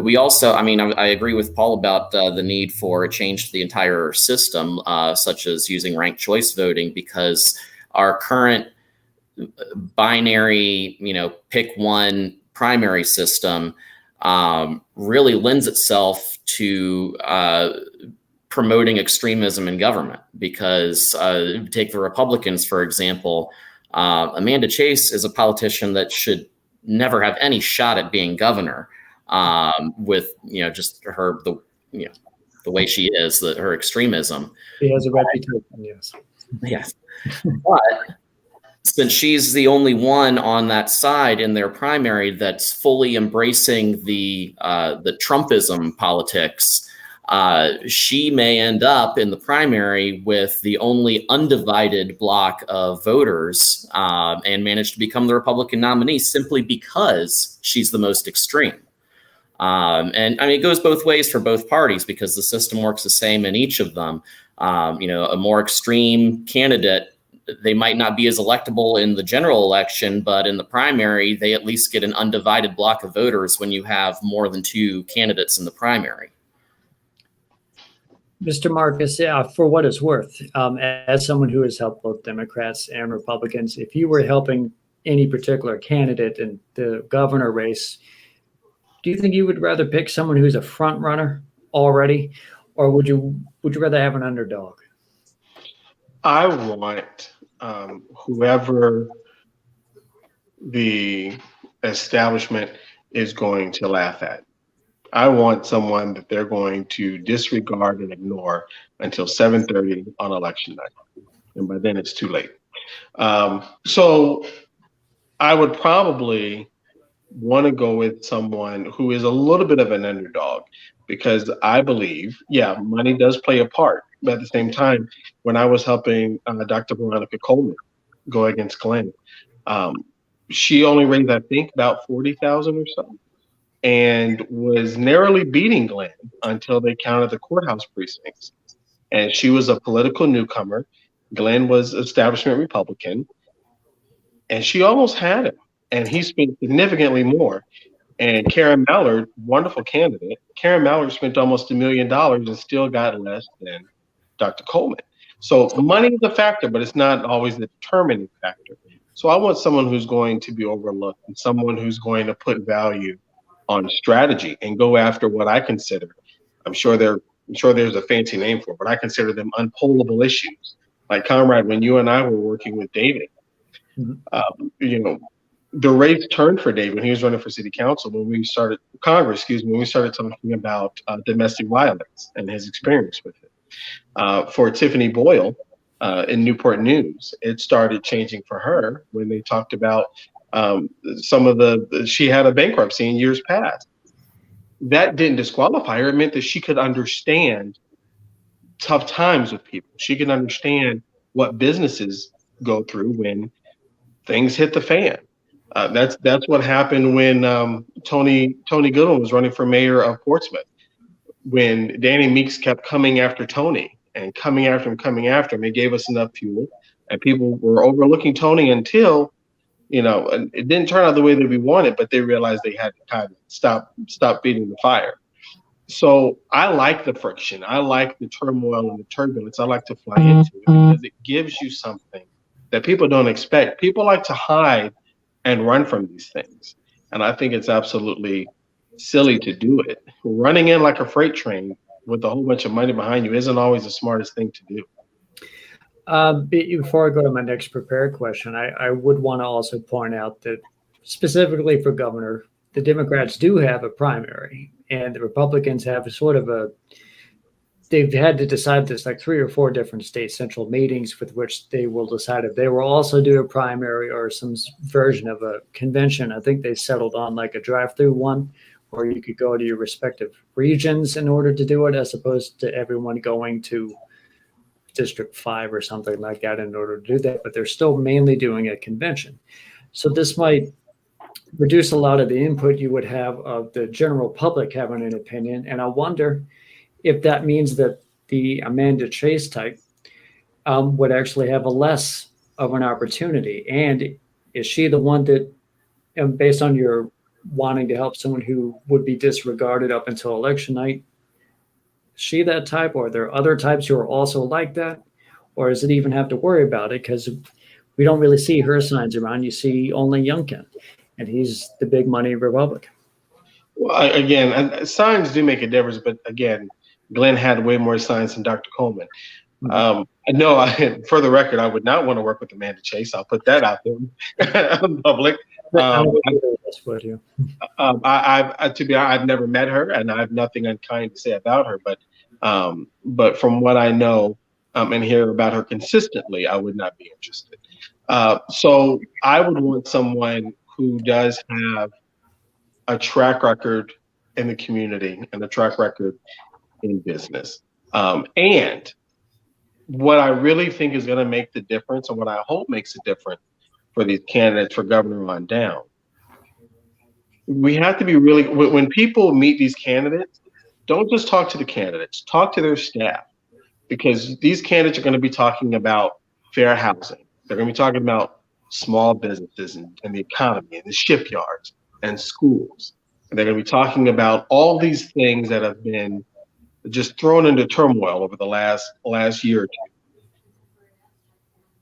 we also, I agree with Paul about the need for a change to the entire system, such as using ranked choice voting, because our current binary, pick one primary system really lends itself to promoting extremism in government. Because take the Republicans, for example, Amanda Chase is a politician that should never have any shot at being governor, with just her the way she is, her extremism. She has a reputation, yes. Yes, but since she's the only one on that side in their primary that's fully embracing the Trumpism politics, she may end up in the primary with the only undivided block of voters and manage to become the Republican nominee simply because she's the most extreme. And it goes both ways for both parties, because the system works the same in each of them. A more extreme candidate, they might not be as electable in the general election, but in the primary, they at least get an undivided block of voters when you have more than two candidates in the primary. Mr. Marcus, for what it's worth, as someone who has helped both Democrats and Republicans, if you were helping any particular candidate in the governor race, do you think you would rather pick someone who's a front runner already, or would you rather have an underdog? I want whoever the establishment is going to laugh at. I want someone that they're going to disregard and ignore until 7:30 on election night. And by then it's too late. So I would probably want to go with someone who is a little bit of an underdog, because I believe, money does play a part. But at the same time, when I was helping Dr. Veronica Coleman go against Glenn, she only raised, I think, about 40,000 or so, and was narrowly beating Glenn until they counted the courthouse precincts. And she was a political newcomer. Glenn was establishment Republican, and she almost had him. And he spent significantly more. And Karen Mallard, wonderful candidate, Karen Mallard spent almost $1 million and still got less than Dr. Coleman. So money is a factor, but it's not always the determining factor. So I want someone who's going to be overlooked, and someone who's going to put value on strategy and go after what I consider, I'm sure there's a fancy name for it, but I consider them unpollable issues. Like, Comrade, when you and I were working with David, the race turned for David when he was running for city council, when we started talking about domestic violence and his experience with it. For Tiffany Boyle in Newport News, it started changing for her when they talked about she had a bankruptcy in years past. That didn't disqualify her. It meant that she could understand tough times with people. She could understand what businesses go through when things hit the fan. That's what happened when Tony Goodwin was running for mayor of Portsmouth, when Danny Meeks kept coming after Tony and coming after him. It gave us enough fuel, and people were overlooking Tony until, it didn't turn out the way that we wanted, but they realized they had to kind of stop feeding the fire. So I like the friction. I like the turmoil and the turbulence. I like to fly into it because it gives you something that people don't expect. People like to hide and run from these things. And I think it's absolutely silly to do it. Running in like a freight train with a whole bunch of money behind you isn't always the smartest thing to do. Before I go to my next prepared question, I would want to also point out that specifically for governor, the Democrats do have a primary, and the Republicans have they've had to decide this like 3 or 4 different state central meetings with which they will decide if they will also do a primary or some version of a convention. I think they settled on like a drive-through one, where you could go to your respective regions in order to do it, as opposed to everyone going to District 5 or something like that in order to do that, but they're still mainly doing a convention. So this might reduce a lot of the input you would have of the general public having an opinion. And I wonder if that means that the Amanda Chase type would actually have a less of an opportunity. And is she the one that, based on your wanting to help someone who would be disregarded up until election night, is she that type, or are there other types who are also like that? Or does it even have to worry about it? Because we don't really see her signs around. You see only Youngkin, and he's the big money Republican. Well, again, signs do make a difference, but again, Glenn had way more signs than Dr. Coleman. No, for the record, I would not want to work with Amanda Chase. I'll put that out there in public. To be honest, I've never met her, and I have nothing unkind to say about her. But from what I know and hear about her consistently, I would not be interested. So I would want someone who does have a track record in the community and a track record in business. And what I really think is going to make the difference, and what I hope makes a difference for these candidates for governor on down, we have to be really, when people meet these candidates, don't just talk to the candidates, talk to their staff, because these candidates are going to be talking about fair housing. They're going to be talking about small businesses and the economy and the shipyards and schools. And they're going to be talking about all these things that have been just thrown into turmoil over the last year or two.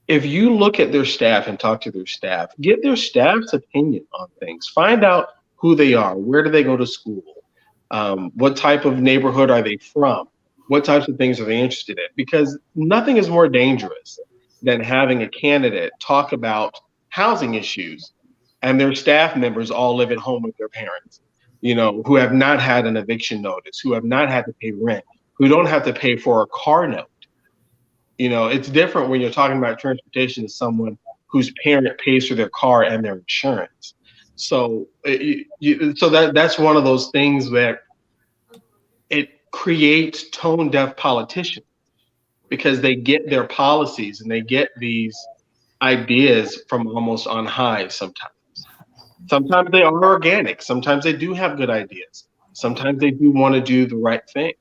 If you look at their staff and talk to their staff, get their staff's opinion on things. Find out who they are, where do they go to school, what type of neighborhood are they from, what types of things are they interested in? Because nothing is more dangerous than having a candidate talk about housing issues and their staff members all live at home with their parents, who have not had an eviction notice, who have not had to pay rent, who don't have to pay for a car note. It's different when you're talking about transportation to someone whose parent pays for their car and their insurance. So that's one of those things that it creates tone deaf politicians, because they get their policies and they get these ideas from almost on high sometimes. Sometimes they are organic. Sometimes they do have good ideas. Sometimes they do want to do the right thing.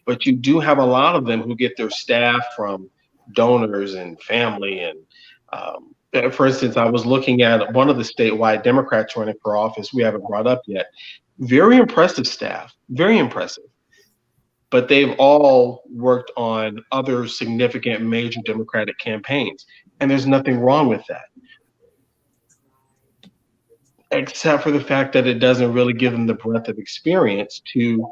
But you do have a lot of them who get their staff from donors and family. And for instance, I was looking at one of the statewide Democrats running for office we haven't brought up yet. Very impressive staff, very impressive. But they've all worked on other significant major Democratic campaigns. And there's nothing wrong with that, except for the fact that it doesn't really give them the breadth of experience to,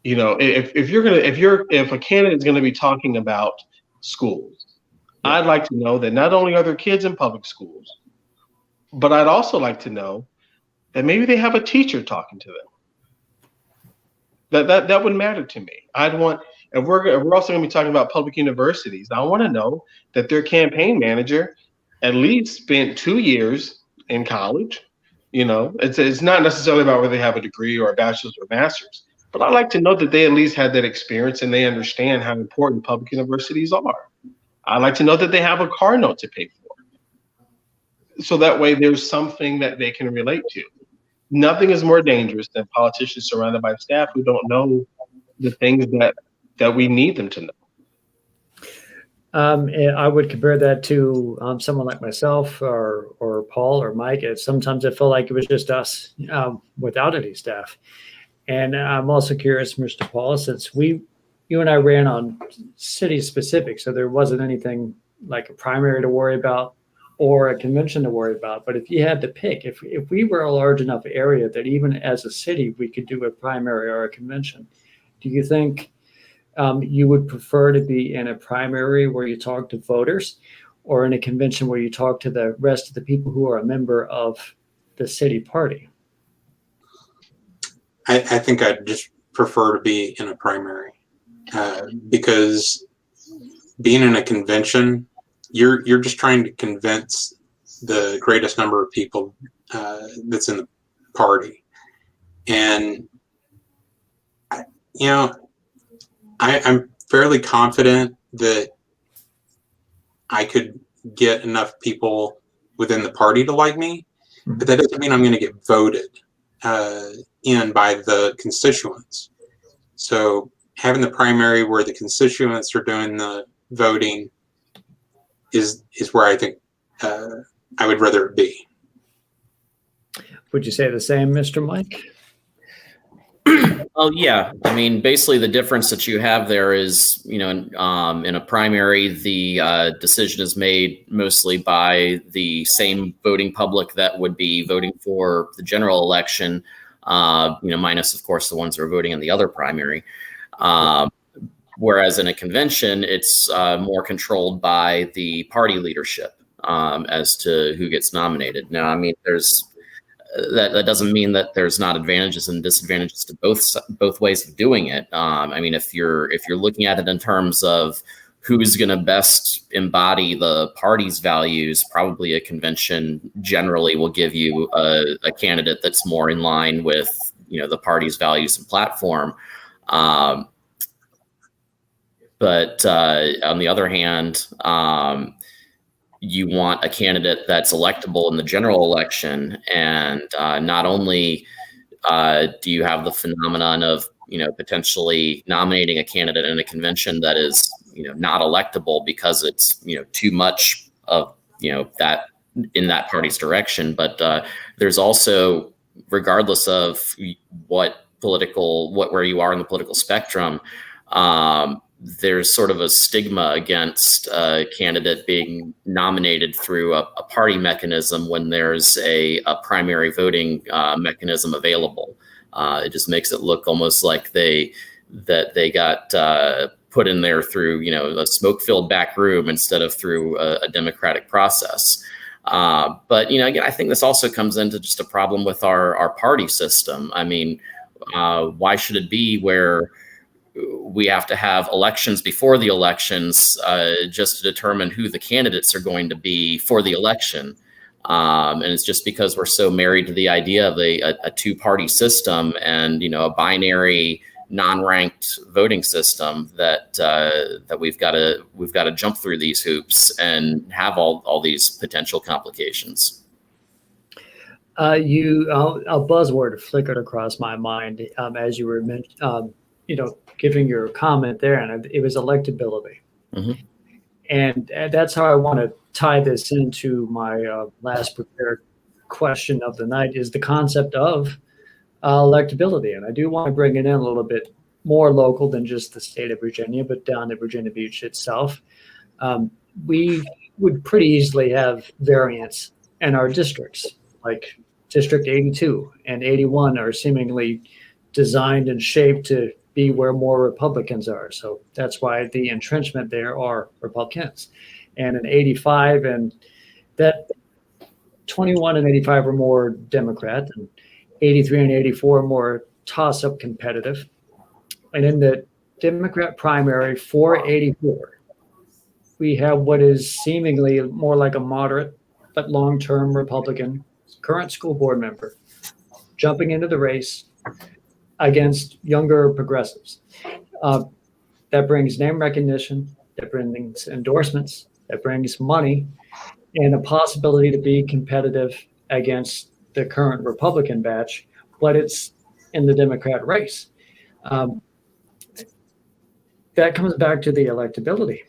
if a candidate is going to be talking about schools, I'd like to know that not only are there kids in public schools, but I'd also like to know that maybe they have a teacher talking to them. That would matter to me. I'd want, if we're also going to be talking about public universities, I want to know that their campaign manager at least spent 2 years in college. It's not necessarily about whether they have a degree or a bachelor's or master's, but I like to know that they at least had that experience and they understand how important public universities are. I like to know that they have a car note to pay for, so that way there's something that they can relate to. Nothing is more dangerous than politicians surrounded by staff who don't know the things that we need them to know. I would compare that to someone like myself or Paul or Mike. Sometimes I felt like it was just us without any staff. And I'm also curious, Mr. Paul, since you and I ran on city specific, so there wasn't anything like a primary to worry about or a convention to worry about. But if you had to pick, if we were a large enough area that even as a city we could do a primary or a convention, do you think you would prefer to be in a primary where you talk to voters, or in a convention where you talk to the rest of the people who are a member of the city party? I think I'd just prefer to be in a primary, because being in a convention, you're just trying to convince the greatest number of people that's in the party. And I'm fairly confident that I could get enough people within the party to like me, but that doesn't mean I'm going to get voted in by the constituents. So having the primary where the constituents are doing the voting is where I think I would rather it be. Would you say the same, Mr. Mike? Oh yeah, I mean, basically the difference that you have there is, in a primary, the decision is made mostly by the same voting public that would be voting for the general election, minus of course the ones that are voting in the other primary. Whereas in a convention, it's more controlled by the party leadership as to who gets nominated. Now, I mean, that doesn't mean that there's not advantages and disadvantages to both ways of doing it. I mean, if you're looking at it in terms of who's going to best embody the party's values, probably a convention generally will give you a candidate that's more in line with the party's values and platform. But on the other hand, you want a candidate that's electable in the general election. And not only do you have the phenomenon of, potentially nominating a candidate in a convention that is, not electable because it's, too much of, that in that party's direction. But there's also, regardless of where you are in the political spectrum, there's sort of a stigma against a candidate being nominated through a party mechanism when there's a primary voting mechanism available. It just makes it look almost like they got put in there through, a smoke-filled back room instead of through a democratic process. But, again, I think this also comes into just a problem with our party system. I mean, why should it be where we have to have elections before the elections just to determine who the candidates are going to be for the election? And it's just because we're so married to the idea of a two-party system and, a binary non-ranked voting system that we've got to jump through these hoops and have all these potential complications. A buzzword flickered across my mind as you were giving your comment there, and it was electability. Mm-hmm. And that's how I want to tie this into my last prepared question of the night, is the concept of electability. And I do want to bring it in a little bit more local than just the state of Virginia, but down to Virginia Beach itself. We would pretty easily have variants in our districts, like District 82 and 81 are seemingly designed and shaped to be where more Republicans are. So that's why the entrenchment there are Republicans. And in 85, and that 21 and 85 are more Democrat, and 83 and 84 are more toss-up competitive. And in the Democrat primary for 84, we have what is seemingly more like a moderate but long-term Republican current school board member jumping into the race against younger progressives. That brings name recognition, that brings endorsements, that brings money, and a possibility to be competitive against the current Republican batch, but it's in the Democrat race. That comes back to the electability.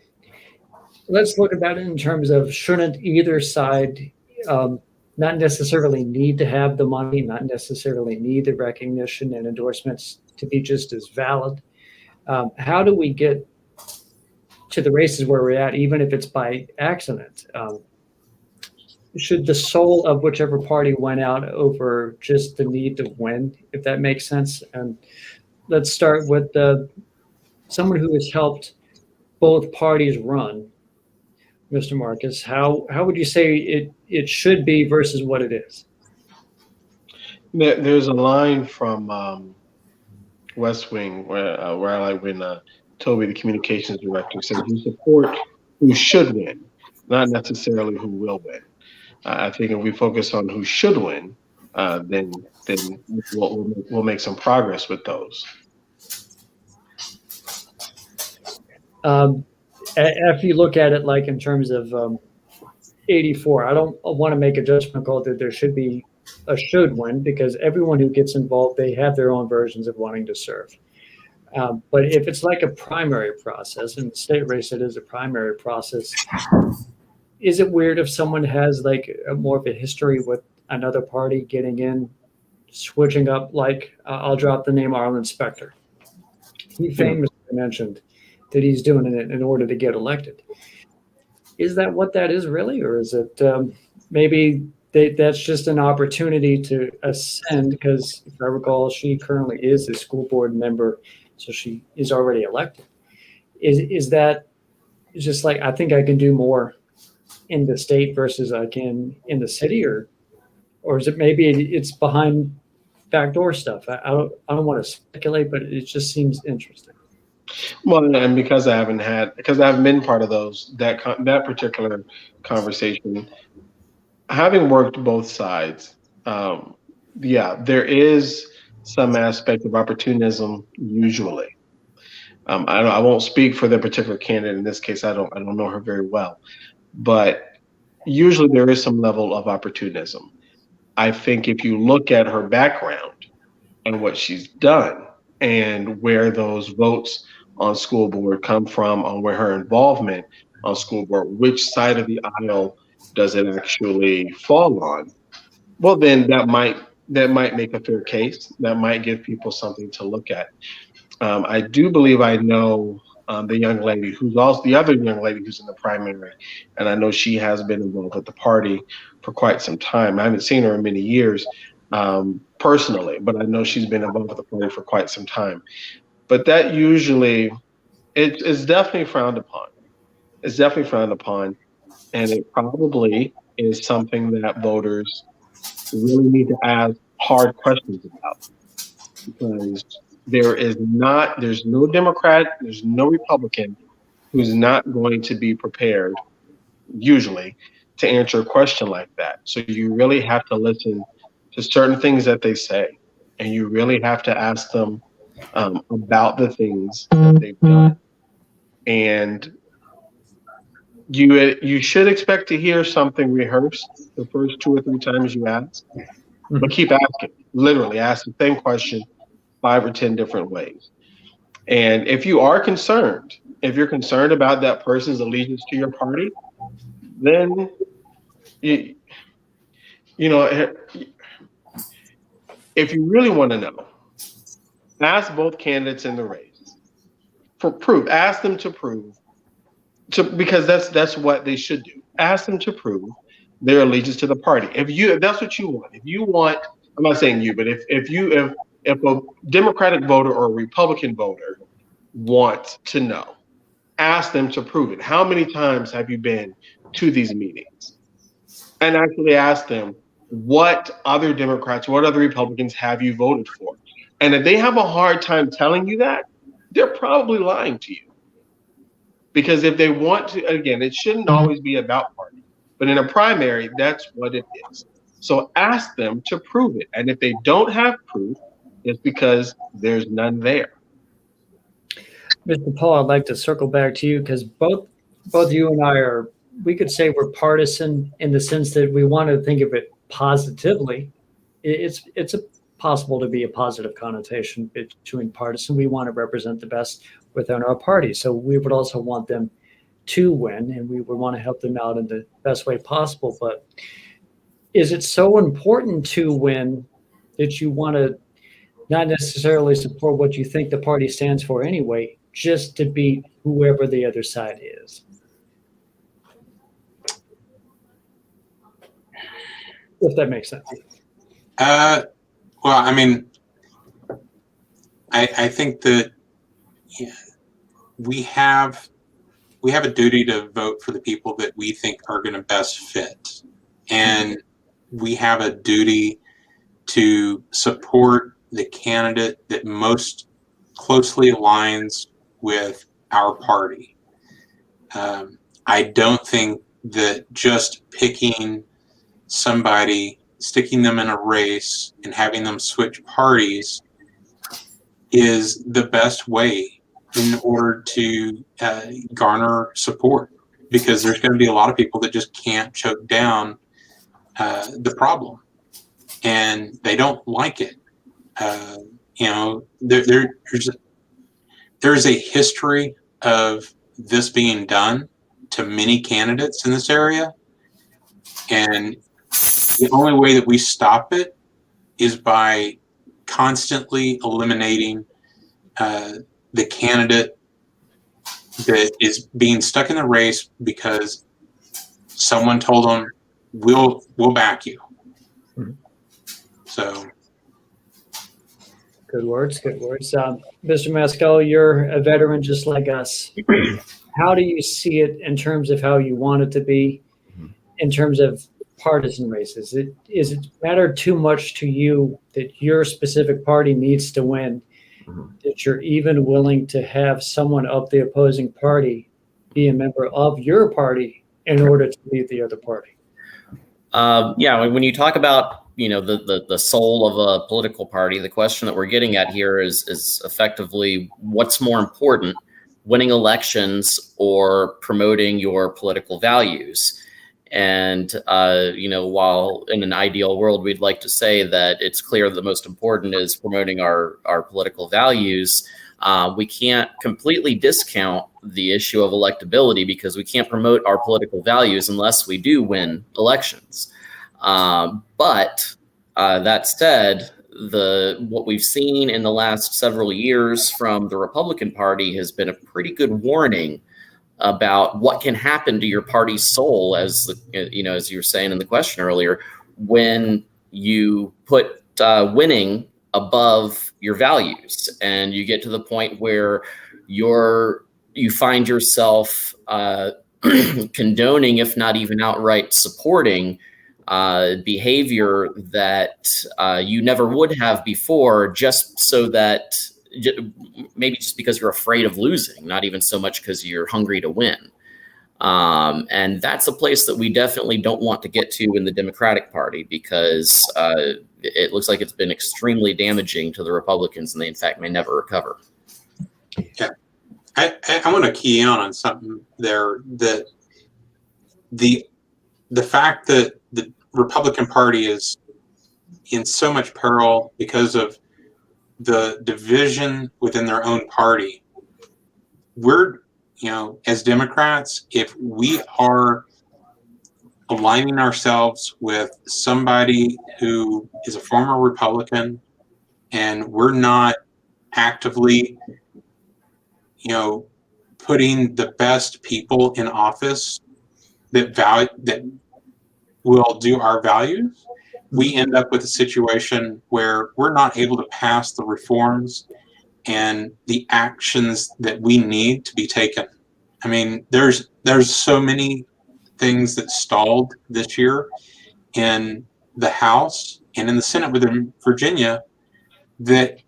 Let's look at that in terms of, shouldn't either side not necessarily need to have the money, not necessarily need the recognition and endorsements to be just as valid? How do we get to the races where we're at, even if it's by accident? Should the soul of whichever party win out over just the need to win, if that makes sense? And let's start with someone who has helped both parties run. Mr. Marcus, how would you say it should be versus what it is? There's a line from West Wing where I like when Toby, the communications director, said you support who should win, not necessarily who will win. I think if we focus on who should win, then we'll make some progress with those. if you look at it like in terms of 84, I don't want to make a judgment call that there should be a should win, because everyone who gets involved, they have their own versions of wanting to serve. But if it's like a primary process, and state race, it is a primary process, is it weird if someone has like more of a history with another party getting in, switching up? Like, I'll drop the name Arlen Specter. He famously mentioned that he's doing it in order to get elected. Is that what that is really? Or is it maybe that's just an opportunity to ascend? Because if I recall, she currently is a school board member, so she is already elected. Is that just like, I think I can do more in the state versus I can in the city, or is it maybe it's behind backdoor stuff? I don't want to speculate, but it just seems interesting. Well, and because I haven't been part of that particular conversation, having worked both sides, there is some aspect of opportunism usually. I won't speak for the particular candidate in this case. I don't know her very well, but usually there is some level of opportunism. I think if you look at her background and what she's done and where those votes on school board come from, on where her involvement on school board, which side of the aisle does it actually fall on? Well, then that might make a fair case. That might give people something to look at. I do believe I know the young lady who's also the other young lady who's in the primary, and I know she has been involved with the party for quite some time. I haven't seen her in many years personally, but I know she's been involved with the party for quite some time. But that usually it's definitely frowned upon. It's definitely frowned upon, and it probably is something that voters really need to ask hard questions about, because there's no Democrat, there's no Republican who's not going to be prepared, usually, to answer a question like that. So you really have to listen to certain things that they say, and you really have to ask them about the things that they've done. And you should expect to hear something rehearsed the first 2 or 3 times you ask, but keep asking. Literally ask the same question 5 or 10 different ways. And if you're concerned about that person's allegiance to your party, then you know, if you really want to know, ask both candidates in the race for proof. Ask them to prove, because that's what they should do. Ask them to prove their allegiance to the party. If that's what you want, I'm not saying you, but if a Democratic voter or a Republican voter wants to know, ask them to prove it. How many times have you been to these meetings? And actually ask them, what other Democrats, what other Republicans have you voted for? And if they have a hard time telling you that, they're probably lying to you. Because if they want to, again, it shouldn't always be about party, but in a primary, that's what it is. So ask them to prove it. And if they don't have proof, it's because there's none there. Mr. Paul, I'd like to circle back to you, because both you and I we could say we're partisan in the sense that we want to think of it positively. It's possible to be a positive connotation between partisan. We want to represent the best within our party. So we would also want them to win, and we would want to help them out in the best way possible. But is it so important to win that you want to not necessarily support what you think the party stands for anyway, just to beat whoever the other side is? If that makes sense. Well, I mean, I think that we have a duty to vote for the people that we think are going to best fit, and we have a duty to support the candidate that most closely aligns with our party. I don't think that just picking somebody, sticking them in a race and having them switch parties is the best way in order to garner support, because there's going to be a lot of people that just can't choke down the problem, and they don't like it. There's a history of this being done to many candidates in this area, and the only way that we stop it is by constantly eliminating the candidate that is being stuck in the race because someone told them, we'll back you. So good words. Mr. Masco, you're a veteran just like us. How do you see it in terms of how you want it to be, in terms of partisan races? Is it matter too much to you that your specific party needs to win, that you're even willing to have someone of the opposing party be a member of your party in order to lead the other party? When you talk about the soul of a political party, the question that we're getting at here is effectively what's more important, winning elections or promoting your political values. And, while in an ideal world, we'd like to say that it's clear that the most important is promoting our political values, we can't completely discount the issue of electability, because we can't promote our political values unless we do win elections. But that said, what we've seen in the last several years from the Republican Party has been a pretty good warning about what can happen to your party's soul, as you were saying in the question earlier, when you put winning above your values, and you get to the point where you find yourself condoning, if not even outright supporting, behavior that you never would have before, just so that maybe just because you're afraid of losing, not even so much because you're hungry to win. And that's a place that we definitely don't want to get to in the Democratic Party, because it looks like it's been extremely damaging to the Republicans, and they in fact may never recover. Yeah, I want to key in on something there, that the fact that the Republican Party is in so much peril because of the division within their own party. We're, as Democrats, if we are aligning ourselves with somebody who is a former Republican, and we're not actively, putting the best people in office that will do our values, we end up with a situation where we're not able to pass the reforms and the actions that we need to be taken. I mean, there's so many things that stalled this year in the House and in the Senate within Virginia that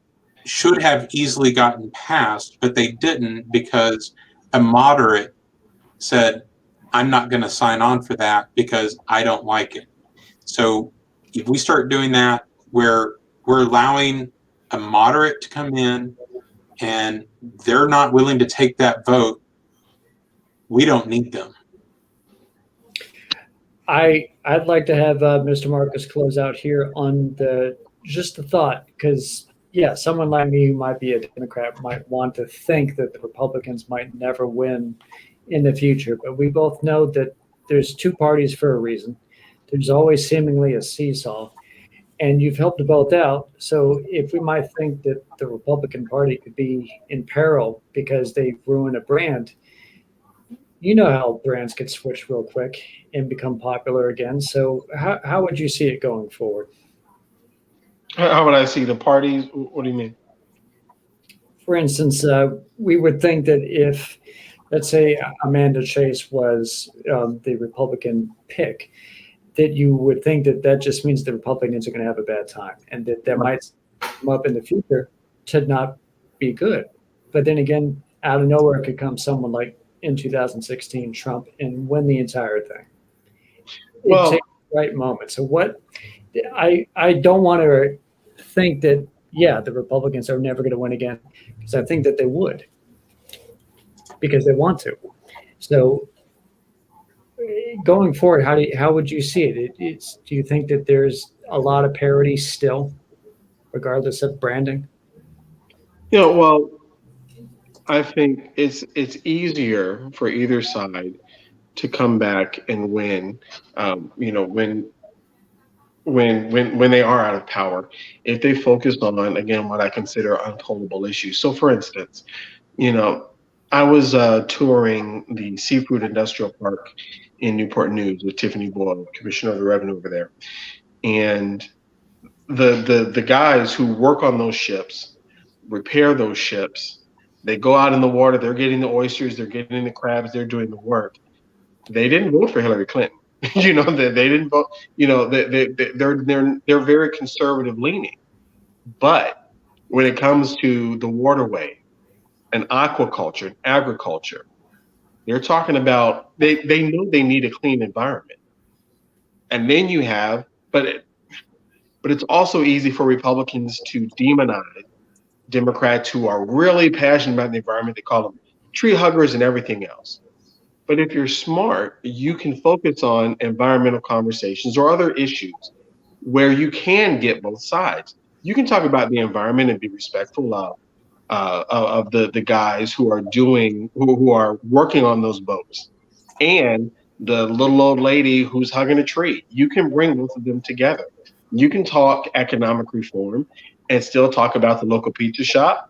should have easily gotten passed, but they didn't, because a moderate said, I'm not going to sign on for that because I don't like it. So if we start doing that, where we're allowing a moderate to come in and they're not willing to take that vote, we don't need them. I'd like to have Mr. Marcus close out here on just the thought, because someone like me who might be a Democrat might want to think that the Republicans might never win in the future, but we both know that there's two parties for a reason. There's always seemingly a seesaw, and you've helped both out. So if we might think that the Republican Party could be in peril because they've ruined a brand, how brands get switched real quick and become popular again. So how would you see it going forward? How would I see the parties? What do you mean? For instance, we would think that if, let's say, Amanda Chase was the Republican pick, that you would think that just means the Republicans are going to have a bad time, and that might come up in the future to not be good. But then again, out of nowhere could come someone like in 2016 Trump and win the entire thing. It takes the right moment. So I don't want to think that the Republicans are never going to win again, because I think that they would. because they want to. So going forward, how would you see it? Do you think that there's a lot of parity still, regardless of branding? Well, I think it's easier for either side to come back and win. When they are out of power, if they focus on, again, what I consider unpollable issues. So, for instance, I was touring the Seafood Industrial Park in Newport News with Tiffany Boyle, Commissioner of the Revenue over there, and the guys who work on those ships, repair those ships, they go out in the water, they're getting the oysters, they're getting the crabs, they're doing the work. They didn't vote for Hillary Clinton. They didn't vote. They're very conservative leaning. But when it comes to the waterway and aquaculture and agriculture, they're talking about they know they need a clean environment. And then you have, but it's also easy for Republicans to demonize Democrats who are really passionate about the environment. They call them tree huggers and everything else. But if you're smart, you can focus on environmental conversations or other issues where you can get both sides. You can talk about the environment and be respectful of the guys who are working on those boats, and the little old lady who's hugging a tree. You can bring both of them together. You can talk economic reform and still talk about the local pizza shop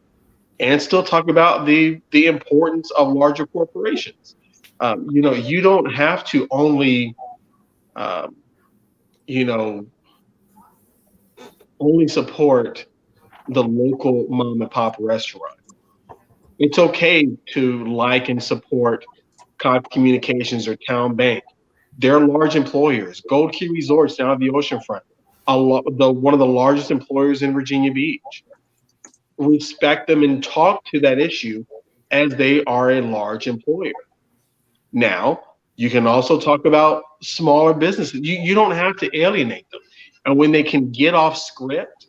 and still talk about the importance of larger corporations. You don't have to only, only support the local mom and pop restaurant. It's okay to like and support Cox Communications or Town Bank. They're large employers. Gold Key Resorts down at the oceanfront, one of the largest employers in Virginia Beach. Respect them and talk to that issue as they are a large employer. Now, you can also talk about smaller businesses. You don't have to alienate them. And when they can get off script,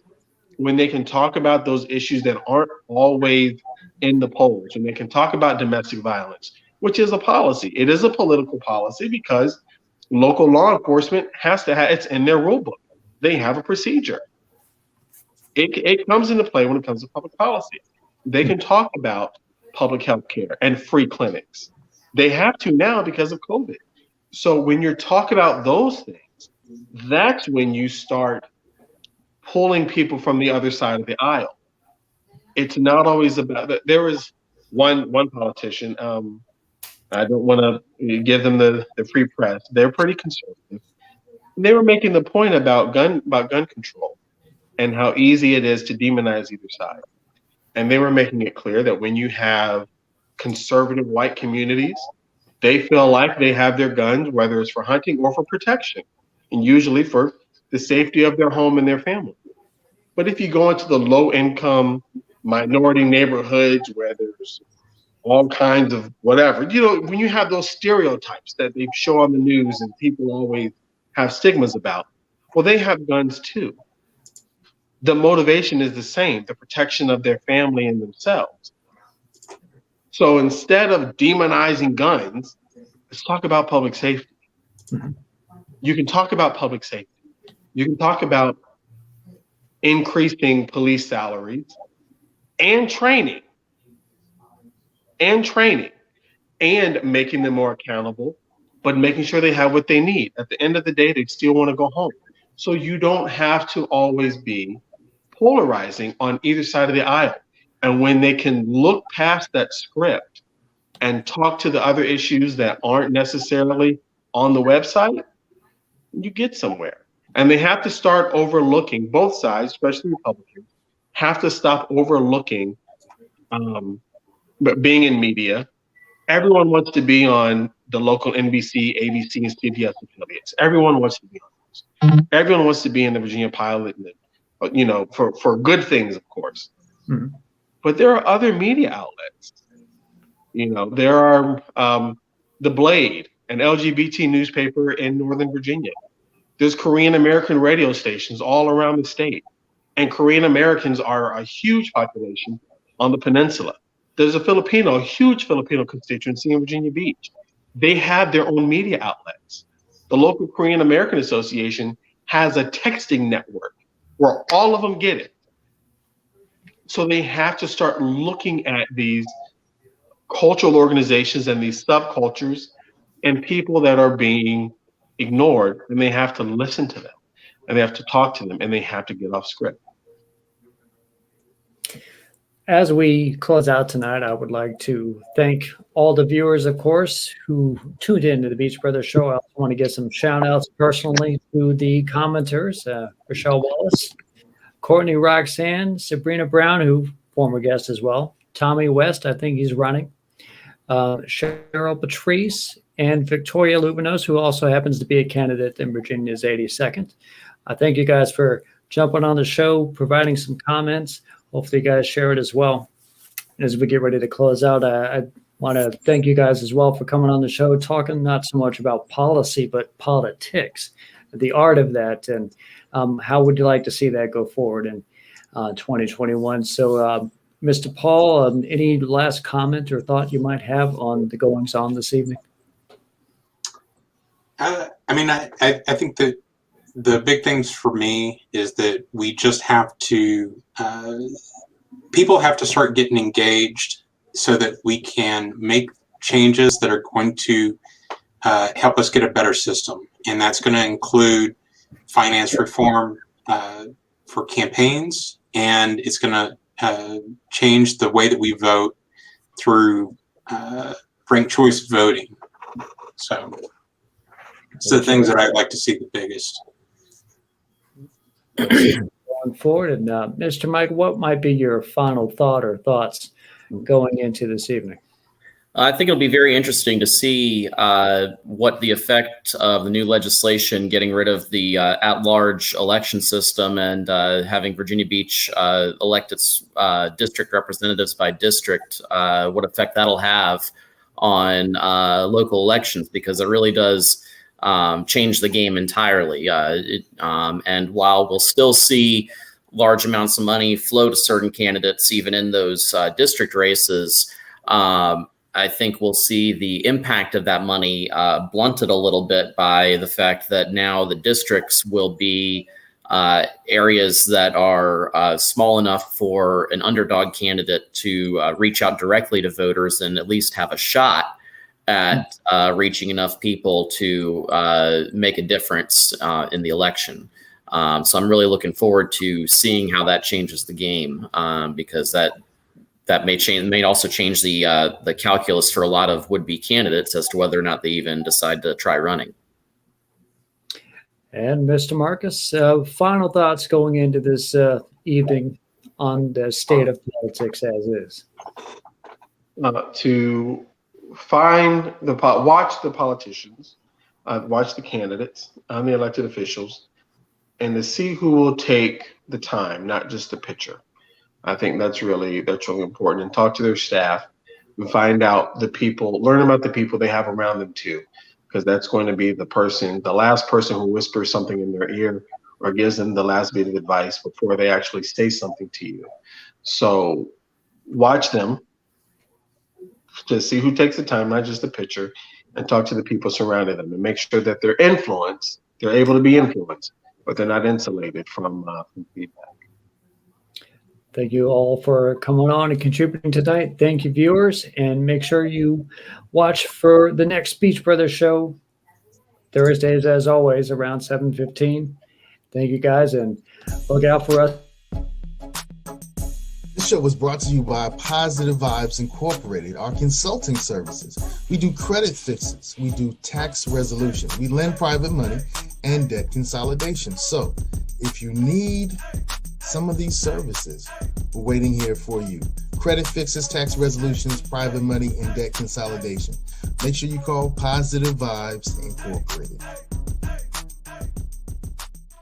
when they can talk about those issues that aren't always in the polls, and they can talk about domestic violence, which is a policy. It is a political policy because local law enforcement has to have, it's in their rule book. They have a procedure. It comes into play when it comes to public policy. They can talk about public health care and free clinics. They have to now because of COVID. So when you're talking about those things, that's when you start pulling people from the other side of the aisle. It's not always about that. There was one politician. I don't want to give them the free press. They're pretty conservative. They were making the point about gun control and how easy it is to demonize either side. And they were making it clear that when you have conservative white communities, they feel like they have their guns, whether it's for hunting or for protection, and usually for the safety of their home and their family. But if you go into the low-income minority neighborhoods where there's all kinds of whatever, when you have those stereotypes that they show on the news and people always have stigmas about, well, they have guns too. The motivation is the same, the protection of their family and themselves. So instead of demonizing guns, let's talk about public safety. Mm-hmm. You can talk about public safety. You can talk about increasing police salaries and training and making them more accountable, but making sure they have what they need. At the end of the day, they still want to go home. So you don't have to always be polarizing on either side of the aisle. And when they can look past that script and talk to the other issues that aren't necessarily on the website, you get somewhere. And they have to start overlooking, both sides, especially Republicans, have to stop overlooking being in media. Everyone wants to be on the local NBC, ABC, and CBS affiliates. Everyone wants to be on those. Everyone wants to be in the Virginia Pilot, for good things, of course. Mm-hmm. But there are other media outlets. There are The Blade, an LGBT newspaper in Northern Virginia. There's Korean American radio stations all around the state. And Korean Americans are a huge population on the peninsula. There's a huge Filipino constituency in Virginia Beach. They have their own media outlets. The local Korean American Association has a texting network where all of them get it. So they have to start looking at these cultural organizations and these subcultures and people that are being ignored, and they have to listen to them, and they have to talk to them, and they have to get off script. As we close out tonight, I would like to thank all the viewers, of course, who tuned in to the Beach Brothers Show. I also want to give some shout outs personally to the commenters, Rochelle Wallace, Courtney Roxanne, Sabrina Brown, who former guest as well, Tommy West, I think he's running, Cheryl Patrice, and Victoria Lubinos, who also happens to be a candidate in Virginia's 82nd. I thank you guys for jumping on the show, providing some comments. Hopefully you guys share it as well. And as we get ready to close out, I want to thank you guys as well for coming on the show, talking not so much about policy, but politics, the art of that, and how would you like to see that go forward in 2021? So, Mr. Paul, any last comment or thought you might have on the goings on this evening? I think that the big things for me is that we just have to, people have to start getting engaged so that we can make changes that are going to help us get a better system. And that's going to include finance reform for campaigns, and it's going to change the way that we vote through ranked choice voting. So it's the things that I'd like to see the biggest. Going forward, and Mr. Mike, what might be your final thought or thoughts going into this evening? I think it'll be very interesting to see what the effect of the new legislation getting rid of the at-large election system and having Virginia Beach elect its district representatives by district, what effect that'll have on local elections, because it really does change the game entirely. And while we'll still see large amounts of money flow to certain candidates, even in those district races, I think we'll see the impact of that money blunted a little bit by the fact that now the districts will be areas that are small enough for an underdog candidate to reach out directly to voters and at least have a shot at reaching enough people to make a difference in the election. So I'm really looking forward to seeing how that changes the game, because that may also change the calculus for a lot of would-be candidates as to whether or not they even decide to try running. And Mr. Marcus, final thoughts going into this evening on the state of politics as is. To find watch the politicians, watch the candidates and the elected officials, and to see who will take the time, not just the picture. I think that's really important. And talk to their staff and find out learn about the people they have around them too, because that's going to be the last person who whispers something in their ear or gives them the last bit of advice before they actually say something to you. So watch them to see who takes the time, not just the picture, and talk to the people surrounding them and make sure that they're able to be influenced, but they're not insulated from feedback. Thank you all for coming on and contributing tonight. Thank you, viewers, and make sure you watch for the next Beach Brothers show Thursdays, as always, around 7:15. Thank you, guys, and look out for us. This show was brought to you by Positive Vibes Incorporated, our consulting services. We do credit fixes, we do tax resolution, we lend private money, and debt consolidation. So if you need some of these services, we're waiting here for you. Credit fixes, tax resolutions, private money, and debt consolidation. Make sure you call Positive Vibes Incorporated.